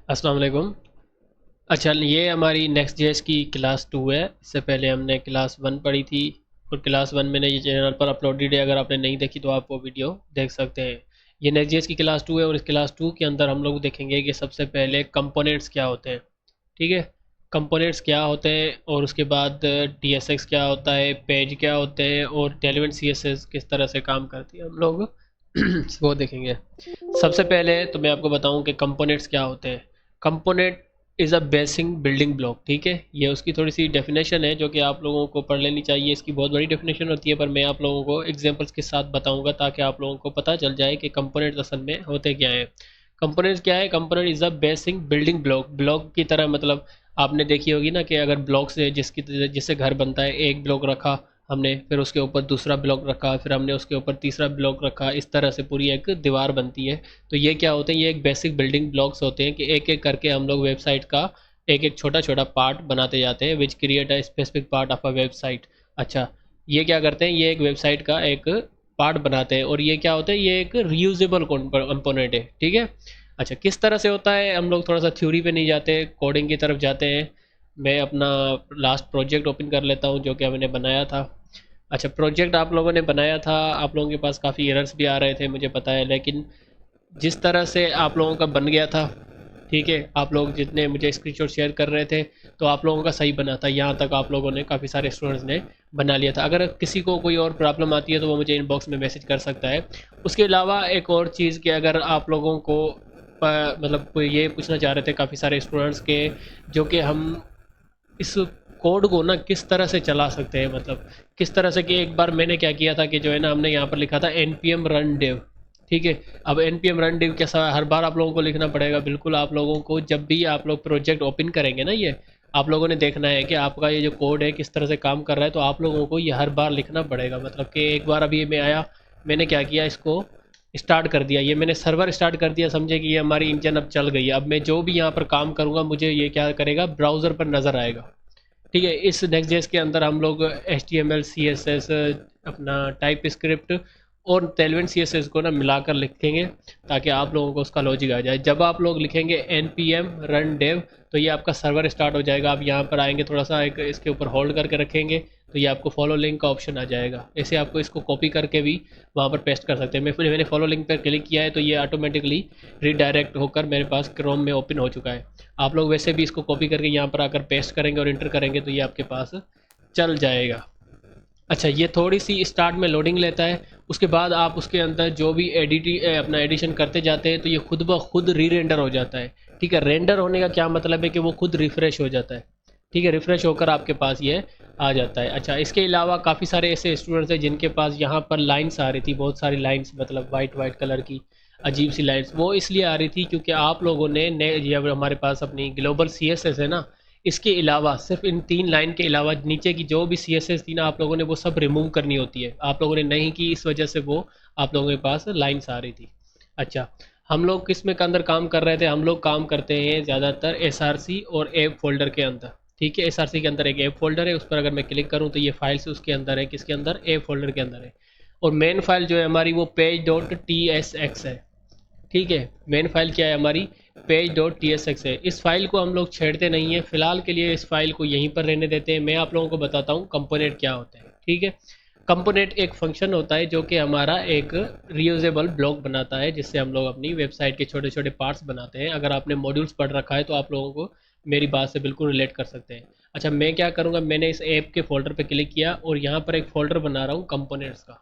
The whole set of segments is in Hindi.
अस्सलाम वालेकुम। अच्छा, ये हमारी नेक्स्ट जेएस की क्लास 2 है। इससे पहले हमने क्लास 1 पढ़ी थी और क्लास 1 मैंने ये चैनल पर अपलोडेड है। अगर आपने नहीं देखी तो आप वो वीडियो देख सकते हैं। ये नेक्स्ट जेएस की क्लास 2 है और इस क्लास 2 के अंदर हम लोग देखेंगे कि सबसे पहले कंपोनेंट्स क्या होते हैं। ठीक है, कंपोनेंट्स क्या होते हैं और उसके बाद टीएसएक्स क्या होता है, पेज क्या होते हैं और टेलीमेंट सीएसएस किस तरह से काम करती है हम लोग वो देखेंगे। सबसे पहले तो मैं आपको बताऊं कि कंपोनेंट्स क्या होते हैं। Component is a basic building block. ठीक है, ये उसकी थोड़ी सी डेफिनेशन है जो कि आप लोगों को पढ़ लेनी चाहिए। इसकी बहुत बड़ी डेफिनेशन होती है पर मैं आप लोगों को एग्जांपल्स के साथ बताऊंगा ताकि आप लोगों को पता चल जाए कि कंपोनेंट्स असल में होते क्या हैं। कंपोनेंट्स क्या है? Component is a basic building block. Block की तरह मतलब आपने देखी होगी ना कि अगर ब्लॉक से जिससे घर बनता है, एक ब्लॉक रखा हमने, फिर उसके ऊपर दूसरा ब्लॉक रखा, फिर हमने उसके ऊपर तीसरा ब्लॉक रखा, इस तरह से पूरी एक दीवार बनती है। तो ये क्या होते हैं? ये एक बेसिक बिल्डिंग ब्लॉक्स होते हैं कि एक एक करके हम लोग वेबसाइट का एक एक छोटा छोटा पार्ट बनाते जाते हैं, which create a specific part of a website. अच्छा, ये क्या करते हैं? ये एक वेबसाइट का एक पार्ट बनाते हैं और ये क्या होता है? ये एक रीयूजेबल कंपोनेंट है। ठीक है। अच्छा, किस तरह से होता है? हम लोग थोड़ा सा थ्योरी पे नहीं जाते, कोडिंग की तरफ जाते हैं। मैं अपना लास्ट प्रोजेक्ट ओपन कर लेता हूँ जो कि मैंने बनाया था। अच्छा, प्रोजेक्ट आप लोगों ने बनाया था, आप लोगों के पास काफ़ी एरर्स भी आ रहे थे मुझे पता है, लेकिन जिस तरह से आप लोगों का बन गया था, ठीक है, आप लोग जितने मुझे स्क्रीनशॉट शेयर कर रहे थे तो आप लोगों का सही बना था। यहाँ तक आप लोगों ने, काफ़ी सारे स्टूडेंट्स ने बना लिया था। अगर किसी को कोई और प्रॉब्लम आती है तो वो मुझे इनबॉक्स में मैसेज कर सकता है। उसके अलावा एक और चीज़ कि अगर आप लोगों को मतलब कोई ये पूछना चाह रहे थे काफ़ी सारे स्टूडेंट्स के, जो कि हम इस कोड को ना किस तरह से चला सकते हैं, मतलब किस तरह से, कि एक बार मैंने क्या किया था कि जो है ना, हमने यहाँ पर लिखा था npm run dev। ठीक है, अब npm run dev कैसा, हर बार आप लोगों को लिखना पड़ेगा? बिल्कुल, आप लोगों को जब भी आप लोग प्रोजेक्ट ओपन करेंगे ना, ये आप लोगों ने देखना है कि आपका ये जो कोड है किस तरह से काम कर रहा है। तो आप लोगों को ये हर बार लिखना पड़ेगा। मतलब कि एक बार अभी मैं आया, मैंने क्या किया, इसको स्टार्ट कर दिया, ये मैंने सर्वर स्टार्ट कर दिया, समझे कि ये हमारी इंजन अब चल गई है। अब मैं जो भी यहाँ पर काम करूँगा मुझे ये क्या करेगा, ब्राउज़र पर नज़र आएगा। ठीक है, इस नेक्स्ट जेएस के अंदर हम लोग H T M L C S S अपना टाइप स्क्रिप्ट और टेलवेंट सी एस एस को ना मिलाकर लिखेंगे ताकि आप लोगों को उसका लॉजिक आ जाए। जब आप लोग लिखेंगे N P M run dev तो ये आपका सर्वर स्टार्ट हो जाएगा। आप यहाँ पर आएंगे, थोड़ा सा एक इसके ऊपर होल्ड करके रखेंगे तो ये आपको फॉलो लिंक का ऑप्शन आ जाएगा। ऐसे आपको इसको कॉपी करके भी वहाँ पर पेस्ट कर सकते हैं। मैंने फॉलो लिंक पर क्लिक किया है तो ये ऑटोमेटिकली रीडायरेक्ट होकर मेरे पास क्रोम में ओपन हो चुका है। आप लोग वैसे भी इसको कॉपी करके यहाँ पर आकर पेस्ट करेंगे और इंटर करेंगे तो ये आपके पास चल जाएगा। अच्छा, ये थोड़ी सी स्टार्ट में लोडिंग लेता है, उसके बाद आप उसके अंदर जो भी अपना एडिशन करते जाते हैं तो ये खुद ब खुद री रेंडर हो जाता है। ठीक है, रेंडर होने का क्या मतलब है कि वो खुद रिफ़्रेश हो जाता है। ठीक है, रिफ़्रेश होकर आपके पास ये आ जाता है। अच्छा, इसके अलावा काफ़ी सारे ऐसे स्टूडेंट्स हैं जिनके पास यहाँ पर लाइन्स आ रही थी, बहुत सारी लाइन्स, मतलब वाइट वाइट कलर की अजीब सी लाइन्स। वो इसलिए आ रही थी क्योंकि आप लोगों ने जब हमारे पास अपनी ग्लोबल सी एस एस है ना, इसके अलावा सिर्फ इन 3 लाइन के अलावा नीचे की जो भी सी एस एस थी ना, आप लोगों ने वो सब रिमूव करनी होती है। आप लोगों ने नहीं की, इस वजह से वो आप लोगों के पास लाइन्स आ रही थी। अच्छा, हम लोग किस में के अंदर काम कर रहे थे? हम लोग काम करते हैं ज़्यादातर एस आर सी और ऐप फोल्डर के अंदर। ठीक है, एस आर सी के अंदर एक ऐप फोल्डर है, उस पर अगर मैं क्लिक करूँ तो ये फाइल्स उसके अंदर है। किसके अंदर? ऐप फोल्डर के अंदर है। और मेन फाइल जो है हमारी वो page dot T S x है। ठीक है, मेन फाइल क्या है हमारी? Page dot T S x है। इस फाइल को हम लोग छेड़ते नहीं है, फिलहाल के लिए इस फाइल को यहीं पर रहने देते हैं। मैं आप लोगों को बताता हूँ कंपोनेंट क्या होते हैं। ठीक है, कंपोनेंट एक फंक्शन होता है जो कि हमारा एक रीयूजेबल ब्लॉक बनाता है, जिससे हम लोग अपनी वेबसाइट के छोटे छोटे पार्ट्स बनाते हैं। अगर आपने मॉड्यूल्स पढ़ रखा है तो आप लोगों को मेरी बात से बिल्कुल रिलेट कर सकते हैं। अच्छा, मैं क्या करूँगा, मैंने इस ऐप के फोल्डर पर क्लिक किया और यहाँ पर एक फ़ोल्डर बना रहा हूँ कंपोनेंट्स का।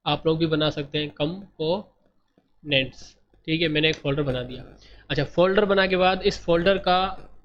आप लोग भी बना सकते हैं कंपोनेंट्स। ठीक है, मैंने एक फ़ोल्डर बना दिया। अच्छा, फ़ोल्डर बना के बाद इस फ़ोल्डर का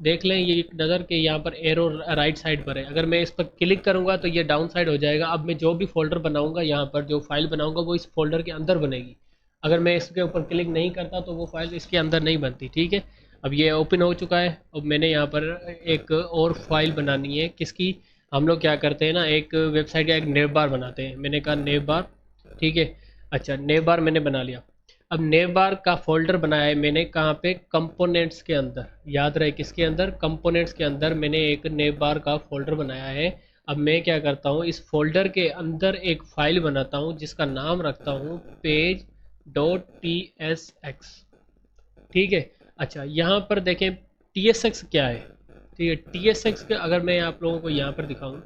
देख लें, ये नज़र के यहाँ पर एरो राइट साइड पर है। अगर मैं इस पर क्लिक करूँगा तो ये डाउन साइड हो जाएगा। अब मैं जो भी फ़ोल्डर बनाऊँगा, यहाँ पर जो फाइल बनाऊँगा वो इस फ़ोल्डर के अंदर बनेगी। अगर मैं इसके ऊपर क्लिक नहीं करता तो वो फाइल इसके अंदर नहीं बनती। ठीक है, अब ये ओपन हो चुका है। अब मैंने यहाँ पर एक और फाइल बनानी है। किसकी? हम लोग क्या करते हैं ना, एक वेबसाइट का एक नेव बार बनाते हैं। मैंने कहा नेव बार। ठीक है, अच्छा, नेव बार मैंने बना लिया। अब नेव बार का फोल्डर बनाया है मैंने कहाँ पे? कंपोनेंट्स के अंदर। याद रहे, किसके अंदर? कंपोनेंट्स के अंदर मैंने एक नेव बार का फोल्डर बनाया है। अब मैं क्या करता हूँ, इस फोल्डर के अंदर एक फाइल बनाता हूँ जिसका नाम रखता हूँ page dot T S x. ठीक है, अच्छा, यहाँ पर देखें TSX क्या है। ठीक है, TSX के अगर मैं आप लोगों को यहाँ पर दिखाऊँ,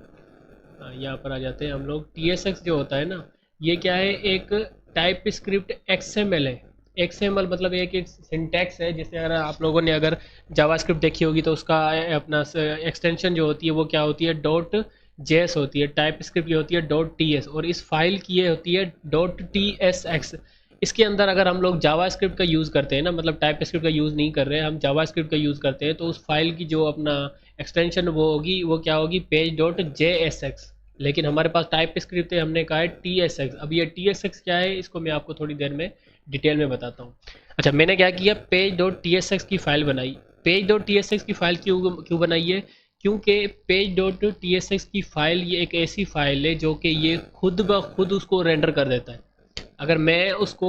यहाँ पर आ जाते हैं हम लोग। TSX जो होता है ना, ये क्या है, एक टाइप स्क्रिप्ट XML है। XML मतलब एक सिंटैक्स है, जैसे अगर आप लोगों ने अगर जावास्क्रिप्ट देखी होगी तो उसका अपना एक्सटेंशन जो होती है वो क्या होती है, डॉट जेएस होती है। टाइप स्क्रिप्ट ये होती है डॉट टीएस, और इस फाइल की ये होती है डॉट TSX। इसके अंदर अगर हम लोग जावास्क्रिप्ट का यूज़ करते हैं ना, मतलब टाइप स्क्रिप्ट का यूज़ नहीं कर रहे हैं, हम जावास्क्रिप्ट का यूज़ करते हैं, तो उस फाइल की जो अपना एक्सटेंशन वो होगी, वो क्या होगी, पेज डॉट JSX। लेकिन हमारे पास टाइप स्क्रिप्ट है, हमने कहा है TSX। अब ये TSX क्या है, इसको मैं आपको थोड़ी देर में डिटेल में बताता हूँ। अच्छा, मैंने क्या किया, पेज डॉट TSX की फ़ाइल बनाई। पेज डॉट TSX की फ़ाइल क्यों क्यों बनाई है, क्योंकि पेज डॉट TSX की फ़ाइल ये एक ऐसी फ़ाइल है जो कि ये खुद ब खुद उसको रेंडर कर देता है। अगर मैं उसको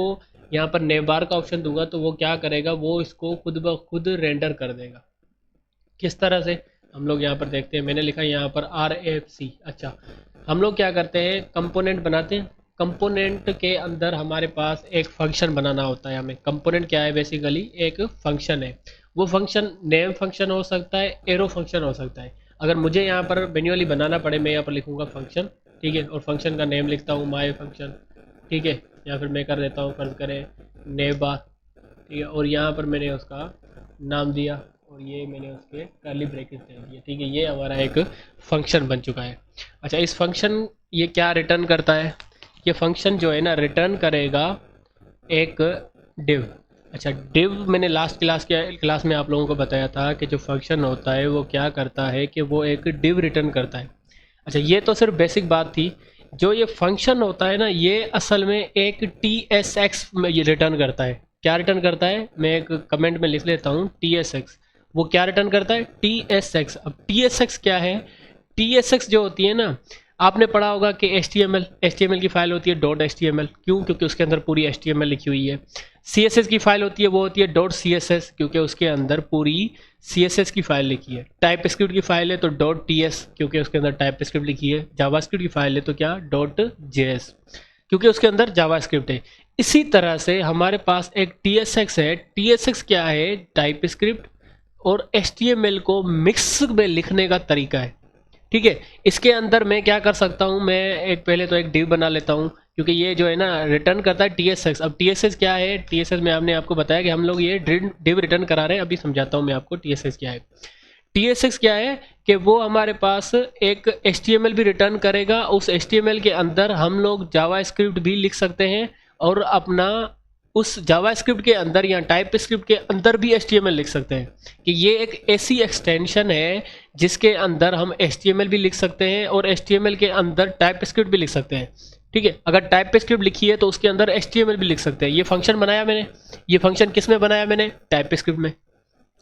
यहाँ पर नेव बार का ऑप्शन दूंगा तो वो क्या करेगा, वो इसको खुद ब खुद रेंडर कर देगा। किस तरह से, हम लोग यहाँ पर देखते हैं। मैंने लिखा है यहाँ पर RFC। अच्छा, हम लोग क्या करते हैं, कंपोनेंट बनाते हैं। कंपोनेंट के अंदर हमारे पास एक फंक्शन बनाना होता है हमें। कंपोनेंट क्या है, बेसिकली एक फंक्शन है। वो फंक्शन नेम फंक्शन हो सकता है, एरो फंक्शन हो सकता है। अगर मुझे यहाँ पर मैन्युअली बनाना पड़े, मैं यहाँ पर लिखूँगा फंक्शन, ठीक है, और फंक्शन का नेम लिखता हूँ माई फंक्शन, ठीक है, या फिर मैं कर देता हूँ, फर्ज करें नेव बार, ठीक है, और यहाँ पर मैंने उसका नाम दिया, और ये मैंने उसके कर्ली ब्रैकेट दे दिए, ठीक है। ये हमारा एक फंक्शन बन चुका है। अच्छा, इस फंक्शन ये क्या रिटर्न करता है, ये फंक्शन जो है ना रिटर्न करेगा एक डिव। अच्छा, डिव मैंने लास्ट क्लास में आप लोगों को बताया था कि जो फंक्शन होता है वो क्या करता है कि वो एक डिव रिटर्न करता है। अच्छा, ये तो सिर्फ बेसिक बात थी। जो ये फंक्शन होता है ना, ये असल में एक TSX में ये रिटर्न करता है। क्या रिटर्न करता है, मैं एक कमेंट में लिख लेता हूँ, TSX। वो क्या रिटर्न करता है, TSX। अब TSX क्या है, TSX जो होती है ना, आपने पढ़ा होगा कि HTML की फाइल होती है डॉट HTML। क्यों, क्योंकि उसके अंदर पूरी HTML लिखी हुई है। CSS की फाइल होती है, वो होती है डॉट CSS, क्योंकि उसके अंदर पूरी CSS की फाइल लिखी है। टाइप स्क्रिप्ट की फाइल है तो डॉट TS, क्योंकि उसके अंदर टाइप स्क्रिप्ट लिखी है। जावास्क्रिप्ट की फाइल है तो क्या, डॉट JS, क्योंकि उसके अंदर जावास्क्रिप्ट है। इसी तरह से हमारे पास एक TSX है। TSX क्या है, टाइप स्क्रिप्ट और HTML को मिक्स में लिखने का तरीका है, ठीक है। इसके अंदर मैं क्या कर सकता हूँ, मैं एक पहले तो एक डिव बना लेता हूँ, क्योंकि ये जो है ना रिटर्न करता है TSX। अब TSX क्या है, TSX में आपने आपको बताया कि हम लोग ये डिव रिटर्न करा रहे हैं। अभी समझाता हूँ मैं आपको TSX क्या है। TSX क्या है कि वो हमारे पास एक HTML भी रिटर्न करेगा। उस HTML के अंदर हम लोग जावास्क्रिप्ट भी लिख सकते हैं, और अपना उस जावास्क्रिप्ट के अंदर या टाइप स्क्रिप्ट के अंदर भी HTML लिख सकते हैं। कि ये एक ऐसी एक्सटेंशन है जिसके अंदर हम HTML भी लिख सकते हैं और HTML के अंदर टाइप स्क्रिप्ट भी लिख सकते हैं, ठीक है। अगर टाइप स्क्रिप्ट लिखी है तो उसके अंदर HTML भी लिख सकते हैं। ये फंक्शन बनाया मैंने, ये फंक्शन किस में बनाया मैंने, टाइप स्क्रिप्ट में,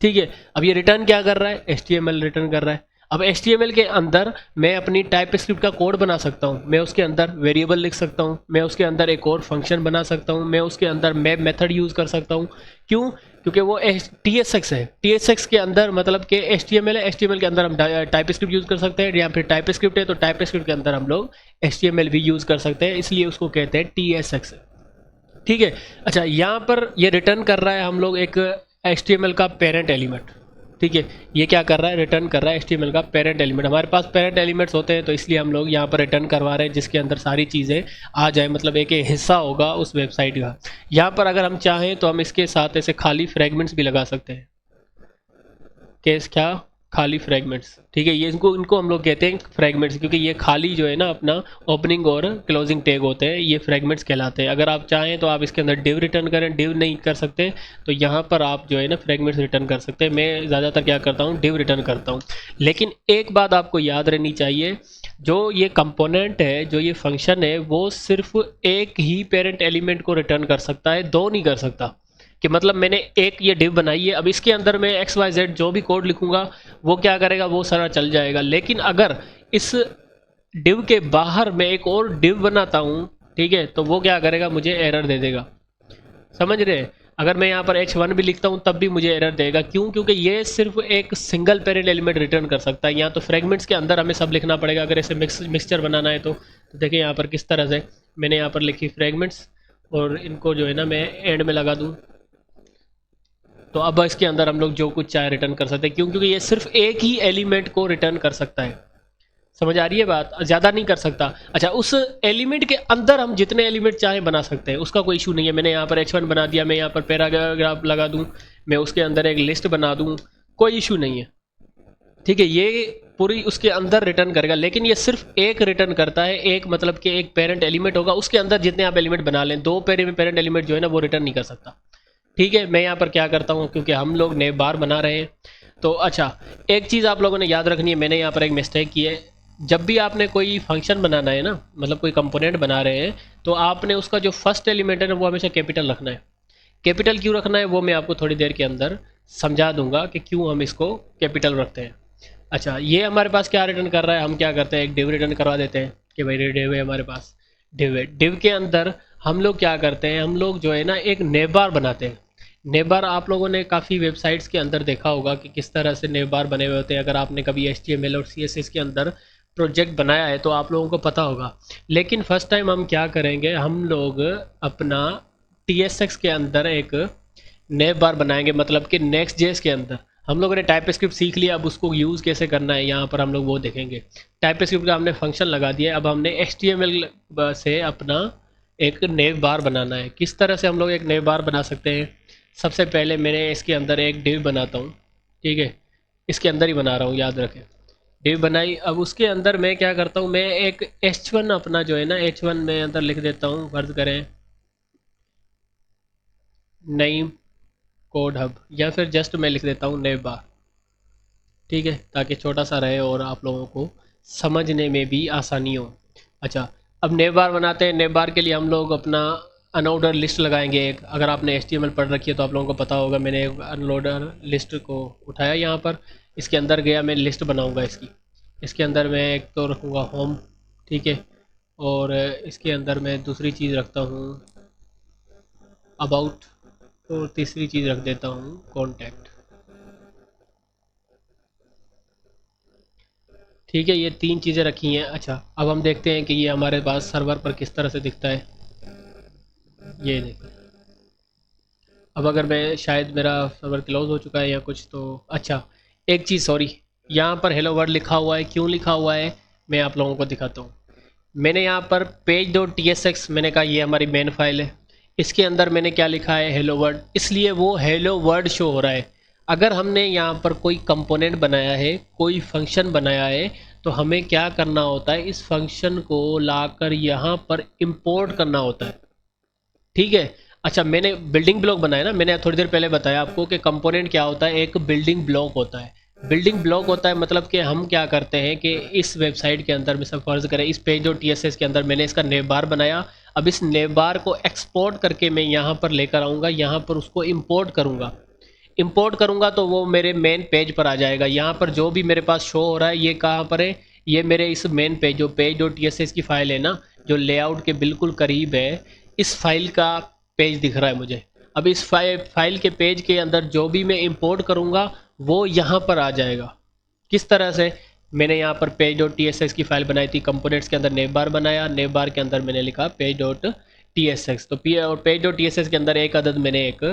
ठीक है। अब ये रिटर्न क्या कर रहा है, HTML रिटर्न कर रहा है। अब HTML के अंदर मैं अपनी टाइप स्क्रिप्ट का कोड बना सकता हूँ। मैं उसके अंदर वेरिएबल लिख सकता हूँ, मैं उसके अंदर एक और फंक्शन बना सकता हूँ, मैं उसके अंदर मैप मेथड यूज़ कर सकता हूँ। क्यों, क्योंकि वो TSX है। TSX के अंदर मतलब कि HTML है, HTML के अंदर हम टाइप स्क्रिप्ट यूज़ कर सकते हैं, या फिर टाइप स्क्रिप्ट है तो टाइप स्क्रिप्ट के अंदर हम लोग HTML भी यूज़ कर सकते हैं, इसलिए उसको कहते हैं TSX, ठीक है। अच्छा, यहाँ पर ये रिटर्न कर रहा है हम लोग एक HTML का पेरेंट एलिमेंट, ठीक है। ये क्या कर रहा है, रिटर्न कर रहा है HTML का पेरेंट एलिमेंट। हमारे पास पेरेंट एलिमेंट्स होते हैं तो इसलिए हम लोग यहाँ पर रिटर्न करवा रहे हैं, जिसके अंदर सारी चीज़ें आ जाए, मतलब एक हिस्सा होगा उस वेबसाइट का। यहाँ पर अगर हम चाहें तो हम इसके साथ ऐसे खाली फ्रेगमेंट्स भी लगा सकते हैं। केस क्या, खाली फ्रेगमेंट्स, ठीक है। ये इनको हम लोग कहते हैं फ्रेगमेंट्स, क्योंकि ये खाली जो है ना अपना ओपनिंग और क्लोजिंग टैग होते हैं, ये फ्रेगमेंट्स कहलाते हैं। अगर आप चाहें तो आप इसके अंदर डिव रिटर्न करें, डिव नहीं कर सकते तो यहाँ पर आप जो है ना फ्रेगमेंट्स रिटर्न कर सकते हैं। मैं ज़्यादातर क्या करता हूँ, डिव रिटर्न करता हूँ। लेकिन एक बात आपको याद रहनी चाहिए, जो ये कंपोनेंट है, जो ये फंक्शन है, वो सिर्फ एक ही पेरेंट एलिमेंट को रिटर्न कर सकता है, दो नहीं कर सकता। कि मतलब मैंने एक ये डिव बनाई है, अब इसके अंदर मैं XYZ जो भी कोड लिखूंगा वो क्या करेगा, वो सारा चल जाएगा। लेकिन अगर इस डिव के बाहर मैं एक और डिव बनाता हूँ, ठीक है, तो वो क्या करेगा, मुझे एरर दे देगा। समझ रहे हैं, अगर मैं यहाँ पर H1 भी लिखता हूँ तब भी मुझे एरर देगा। क्यों, क्योंकि ये सिर्फ एक सिंगल पेरेंट एलिमेंट रिटर्न कर सकता है। यहाँ तो फ्रेगमेंट्स के अंदर हमें सब लिखना पड़ेगा अगर ऐसे मिक्सचर बनाना है तो देखिए यहाँ पर किस तरह से मैंने यहाँ पर लिखी फ्रेगमेंट्स, और इनको जो है ना मैं एंड में लगा दूँ, तो अब इसके अंदर हम लोग जो कुछ चाहे रिटर्न कर सकते हैं, क्योंकि ये सिर्फ एक ही एलिमेंट को रिटर्न कर सकता है। समझ आ रही है बात? ज़्यादा नहीं कर सकता। अच्छा, उस एलिमेंट के अंदर हम जितने एलिमेंट चाहे बना सकते हैं, उसका कोई इशू नहीं है। मैंने यहाँ पर h1 बना दिया, मैं यहाँ पर पैराग्राफ लगा दूँ, मैं उसके अंदर एक लिस्ट बना दूँ, कोई इशू नहीं है। ठीक है, ये पूरी उसके अंदर रिटर्न करेगा, लेकिन ये सिर्फ एक रिटर्न करता है। एक मतलब कि एक पेरेंट एलिमेंट होगा, उसके अंदर जितने आप एलिमेंट बना लें, दो पेरेंट एलिमेंट जो है ना वो रिटर्न नहीं कर सकता। ठीक है, मैं यहाँ पर क्या करता हूँ, क्योंकि हम लोग नेव बार बना रहे हैं तो अच्छा, एक चीज़ आप लोगों ने याद रखनी है, मैंने यहाँ पर एक मिस्टेक की है। जब भी आपने कोई फंक्शन बनाना है ना, मतलब कोई कंपोनेंट बना रहे हैं, तो आपने उसका जो फर्स्ट एलिमेंट है ना वो हमेशा कैपिटल रखना है। कैपिटल क्यों रखना है वो मैं आपको थोड़ी देर के अंदर समझा दूंगा कि क्यों हम इसको कैपिटल रखते हैं। अच्छा, ये हमारे पास क्या रिटर्न कर रहा है, हम क्या करते हैं, एक डिव रिटर्न करवा देते हैं कि भाई डिव है हमारे पास, डिव है। डिव के अंदर हम लोग क्या करते हैं, हम लोग जो है ना एक नेव बार बनाते हैं। नेव बार आप लोगों ने काफ़ी वेबसाइट्स के अंदर देखा होगा कि किस तरह से नेव बार बने हुए होते हैं। अगर आपने कभी HTML और CSS के अंदर प्रोजेक्ट बनाया है तो आप लोगों को पता होगा। लेकिन फर्स्ट टाइम हम क्या करेंगे, हम लोग अपना TSX के अंदर एक नेव बार बनाएंगे, मतलब कि नेक्स्ट जेएस के अंदर। हम लोगों ने टाइप स्क्रिप्ट सीख लिया, अब उसको यूज़ कैसे करना है यहाँ पर हम लोग वो देखेंगे। टाइप स्क्रिप्ट का हमने फंक्शन लगा दिया, अब हमने HTML से अपना एक नेव बार बनाना है। किस तरह से हम लोग एक नेव बार बना सकते हैं, सबसे पहले मैंने इसके अंदर एक डिव बनाता हूँ। ठीक है, इसके अंदर ही बना रहा हूँ, याद रखें। डिव बनाई, अब उसके अंदर मैं क्या करता हूँ, मैं एक H1 अपना जो है ना H1 में अंदर लिख देता हूँ। फर्ज करें नई कोड हब, या फिर जस्ट मैं लिख देता हूँ नेव बार। ठीक है, ताकि छोटा सा रहे और आप लोगों को समझने में भी आसानी हो। अच्छा, अब नेव बार बनाते हैं। नेव बार के लिए हम लोग अपना अनऑर्डर लिस्ट लगाएंगे एक। अगर आपने HTML पढ़ रखी है तो आप लोगों को पता होगा, मैंने एक अनऑर्डर लिस्ट को उठाया यहाँ पर, इसके अंदर गया, मैं लिस्ट बनाऊँगा इसकी। इसके अंदर मैं एक तो रखूँगा होम, ठीक है, और इसके अंदर मैं दूसरी चीज़ रखता हूँ अबाउट, और तीसरी चीज़ रख देता हूँ कॉन्टैक्ट। ठीक है, ये तीन चीज़ें रखी हैं। अच्छा, अब हम देखते हैं कि ये हमारे पास सर्वर पर किस तरह से दिखता है। ये देखो, अब अगर मैं, शायद मेरा सर्वर क्लोज हो चुका है या कुछ, तो अच्छा एक चीज़, सॉरी, यहाँ पर हेलो वर्ल्ड लिखा हुआ है, क्यों लिखा हुआ है मैं आप लोगों को दिखाता हूँ। मैंने यहाँ पर page.tsx, मैंने कहा ये हमारी मेन फाइल है, इसके अंदर मैंने क्या लिखा है, हेलो वर्ल्ड, इसलिए वो हेलो वर्ल्ड शो हो रहा है। अगर हमने यहाँ पर कोई कंपोनेंट बनाया है, कोई फंक्शन बनाया है, तो हमें क्या करना होता है, इस फंक्शन को लाकर यहाँ पर इंपोर्ट करना होता है। ठीक है। अच्छा, मैंने बिल्डिंग ब्लॉक बनाया ना, मैंने थोड़ी देर पहले बताया आपको कि कंपोनेंट क्या होता है, एक बिल्डिंग ब्लॉक होता है। बिल्डिंग ब्लॉक होता है मतलब कि हम क्या करते हैं कि इस वेबसाइट के अंदर में, सब फर्ज करें इस पेज और TSS के अंदर मैंने इसका नेव बार बनाया। अब इस नेव बार को एक्सपोर्ट करके मैं यहाँ पर लेकर आऊँगा, यहाँ पर उसको इम्पोर्ट करूँगा। इंपोर्ट करूँगा तो वो मेरे मेन पेज पर आ जाएगा। यहाँ पर जो भी मेरे पास शो हो रहा है, ये कहाँ पर है, ये मेरे इस मेन पेज, जो page.tss की फ़ाइल है ना, जो लेआउट के बिल्कुल करीब है, इस फाइल का पेज दिख रहा है मुझे। अब इस फाइल के पेज के अंदर जो भी मैं इंपोर्ट करूँगा वो यहाँ पर आ जाएगा। किस तरह से, मैंने यहाँ पर page.tsx की फ़ाइल बनाई थी, कंपोनेंट्स के अंदर नेव बार बनाया, नेव बार के अंदर मैंने लिखा page.tsx, तो page.tsx के अंदर एक अदद मैंने एक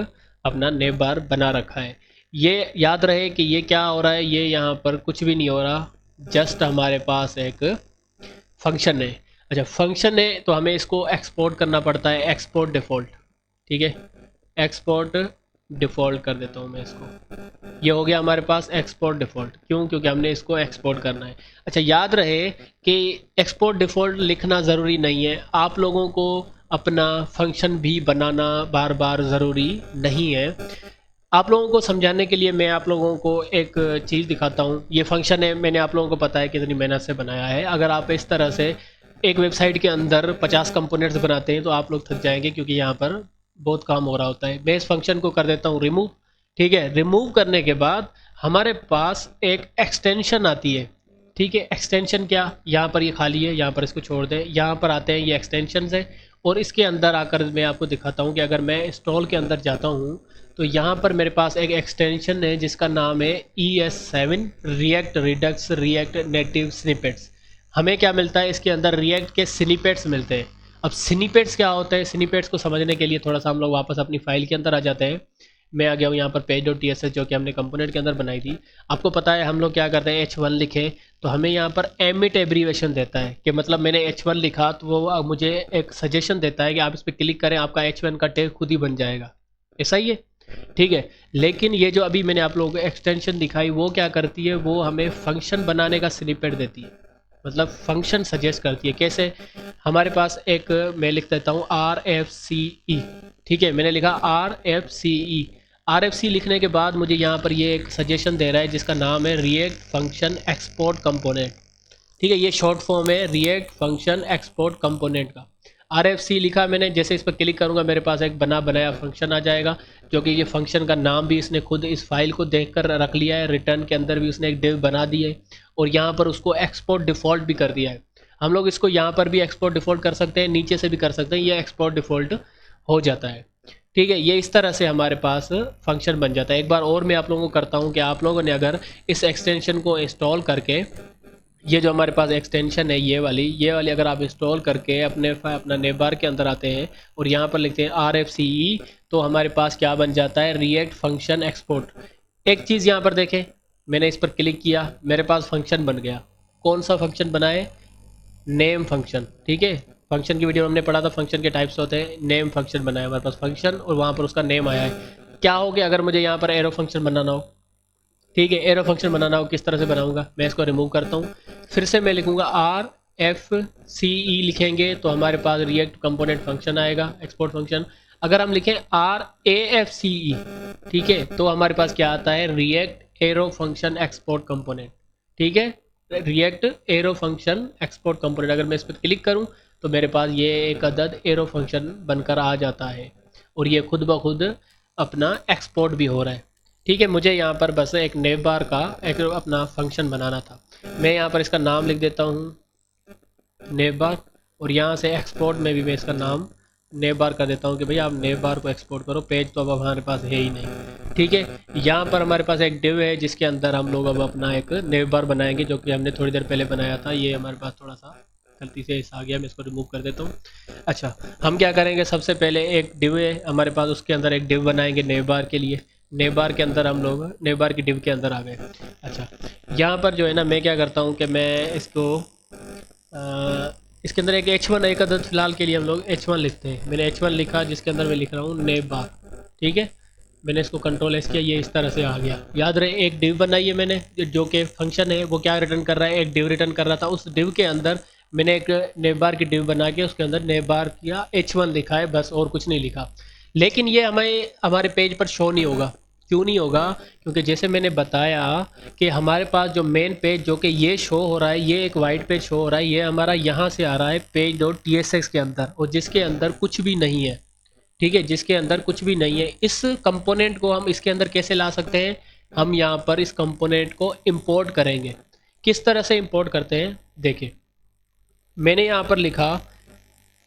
अपना नेव बार बना रखा है। ये याद रहे कि ये क्या हो रहा है, ये यहाँ पर कुछ भी नहीं हो रहा, जस्ट हमारे पास एक फंक्शन है। अच्छा, फंक्शन है तो हमें इसको एक्सपोर्ट करना पड़ता है, एक्सपोर्ट डिफ़ॉल्ट। ठीक है, एक्सपोर्ट डिफ़ॉल्ट कर देता हूँ मैं इसको। ये हो गया हमारे पास एक्सपोर्ट डिफ़ॉल्ट, क्यों, क्योंकि हमने इसको एक्सपोर्ट करना है। अच्छा, याद रहे कि एक्सपोर्ट डिफ़ॉल्ट लिखना ज़रूरी नहीं है, आप लोगों को अपना फंक्शन भी बनाना बार बार ज़रूरी नहीं है। आप लोगों को समझाने के लिए मैं आप लोगों को एक चीज़ दिखाता हूँ। ये फंक्शन है, मैंने आप लोगों को पता है कितनी मेहनत से बनाया है। अगर आप इस तरह से एक वेबसाइट के अंदर 50 कंपोनेंट्स बनाते हैं तो आप लोग थक जाएंगे, क्योंकि यहाँ पर बहुत काम हो रहा होता है। मैं इस फंक्शन को कर देता हूँ रिमूव। ठीक है, रिमूव करने के बाद हमारे पास एक एक्सटेंशन आती है। ठीक है, एक्सटेंशन क्या, यहाँ पर ये खाली है, यहाँ पर इसको छोड़ दें, यहाँ पर आते हैं ये एक्सटेंशन है, और इसके अंदर आकर मैं आपको दिखाता हूँ कि अगर मैं इंस्टॉल के अंदर जाता हूँ तो यहाँ पर मेरे पास एक एक्सटेंशन है जिसका नाम है ES7 react Redux react native snippets. हमें क्या मिलता है, इसके अंदर रिएक्ट के स्निपेट्स मिलते हैं। अब स्निपेट्स क्या होता है, स्निपेट्स को समझने के लिए थोड़ा सा हम लोग वापस अपनी फाइल के अंदर आ जाते हैं। मैं आ गया हूँ यहाँ पर page dot T S S जो कि हमने कंपोनेंट के अंदर बनाई थी। आपको पता है हम लोग क्या करते हैं, H1 लिखें तो हमें यहाँ पर एमिट एब्रीवेशन देता है कि मतलब मैंने H1 लिखा तो वो मुझे एक सजेशन देता है कि आप इस पर क्लिक करें, आपका H1 का टैग खुद ही बन जाएगा। ऐसा ही है, ठीक है। लेकिन ये जो अभी मैंने आप लोगों को एक्सटेंशन दिखाई वो क्या करती है, वो हमें फंक्शन बनाने का स्निपेट देती है, मतलब फंक्शन सजेस्ट करती है। कैसे, हमारे पास एक मैं लिख देता हूँ RFCE, ठीक है। मैंने लिखा RFCE, RFC लिखने के बाद मुझे यहाँ पर ये एक सजेशन दे रहा है जिसका नाम है रिएक्ट फंक्शन एक्सपोर्ट कंपोनेंट, ठीक है। ये शॉर्ट फॉर्म है रिएक्ट फंक्शन एक्सपोर्ट कंपोनेंट का। RFC लिखा मैंने, जैसे इस पर क्लिक करूँगा मेरे पास एक बना बनाया फंक्शन आ जाएगा, जो कि ये फंक्शन का नाम भी इसने खुद इस फाइल को देखकर रख लिया है, रिटर्न के अंदर भी उसने एक डिव बना दी है और यहाँ पर उसको एक्सपोर्ट डिफ़ॉल्ट भी कर दिया है। हम लोग इसको यहाँ पर भी एक्सपोर्ट डिफ़ॉल्ट कर सकते हैं, नीचे से भी कर सकते हैं, ये एक्सपोर्ट डिफ़ॉल्ट हो जाता है, ठीक है। ये इस तरह से हमारे पास फंक्शन बन जाता है। एक बार और मैं आप लोगों को करता हूँ कि आप लोगों ने अगर इस एक्सटेंशन को इंस्टॉल करके, ये जो हमारे पास एक्सटेंशन है ये वाली अगर आप इंस्टॉल करके अपना नेबार के अंदर आते हैं और यहाँ पर लिखते हैं RFCE, तो हमारे पास क्या बन जाता है, रिएक्ट फंक्शन एक्सपोर्ट। एक चीज़ यहाँ पर देखें, मैंने इस पर क्लिक किया, मेरे पास फंक्शन बन गया। कौन सा फंक्शन बना है, नेम फंक्शन, ठीक है। फंक्शन की वीडियो में हमने पढ़ा था फंक्शन के टाइप्स होते हैं, नेम फंक्शन बना है हमारे पास फंक्शन और वहाँ पर उसका नेम आया है। क्या हो गया अगर मुझे यहाँ पर एरो फंक्शन बनाना हो, ठीक है, एरो फंक्शन बनाना हो, किस तरह से बनाऊंगा, मैं इसको रिमूव करता हूँ, फिर से मैं लिखूंगा RFCE लिखेंगे तो हमारे पास रिएक्ट कंपोनेंट फंक्शन आएगा, एक्सपोर्ट फंक्शन। अगर हम लिखें RAFCE, ठीक है, तो हमारे पास क्या आता है, react arrow function export component, ठीक है, react arrow function export component. अगर मैं इस पर क्लिक करूँ तो मेरे पास ये एक अदद एरो फंक्शन बनकर आ जाता है और ये खुद ब खुद अपना एक्सपोर्ट भी हो रहा है, ठीक है। मुझे यहाँ पर बस एक नेव बार का एक अपना फंक्शन बनाना था, मैं यहाँ पर इसका नाम लिख देता हूँ नेव बार और यहाँ से एक्सपोर्ट में भी मैं इसका नाम नेव बार कर देता हूँ कि भैया आप नेव बार को एक्सपोर्ट करो, पेज तो अब हमारे पास है ही नहीं, ठीक है। यहाँ पर हमारे पास एक डिव है जिसके अंदर हम लोग अब अपना एक नेव बार बनाएंगे जो कि हमने थोड़ी देर पहले बनाया था। ये हमारे पास थोड़ा सा गलती से आ गया, मैं इसको रिमूव कर देता हूँ। अच्छा, हम क्या करेंगे, सबसे पहले एक डिव है हमारे पास, उसके अंदर एक डिव बनाएंगे नेव बार के लिए। नेव बार के अंदर हम लोग नेव बार की डिव के अंदर आ गए। अच्छा, यहाँ पर जो है ना मैं क्या करता हूँ कि मैं इसको इसके अंदर एक H1 एक अदद फिलहाल के लिए हम लोग H1 लिखते हैं। मैंने H1 लिखा जिसके अंदर मैं लिख रहा हूँ नेव बार, ठीक है। मैंने इसको कंट्रोल एस किया, ये इस तरह से आ गया। याद रहे एक डिव बनाई है मैंने, जो कि फंक्शन है वो क्या रिटर्न कर रहा है, एक डिव रिटर्न कर रहा था। उस डिव के अंदर मैंने एक नेव बार की डिव बना के उसके अंदर नेव बार किया H1 लिखा है, बस और कुछ नहीं लिखा। लेकिन ये हमें हमारे पेज पर शो नहीं होगा। क्यों नहीं होगा, क्योंकि जैसे मैंने बताया कि हमारे पास जो मेन पेज जो कि ये शो हो रहा है, ये एक वाइट पेज शो हो रहा है, ये हमारा यहाँ से आ रहा है पेज डॉट TSX के अंदर, और जिसके अंदर कुछ भी नहीं है, ठीक है, जिसके अंदर कुछ भी नहीं है। इस कंपोनेंट को हम इसके अंदर कैसे ला सकते हैं, हम यहाँ पर इस कंपोनेंट को इंपोर्ट करेंगे। किस तरह से इंपोर्ट करते हैं, देखिए मैंने यहाँ पर लिखा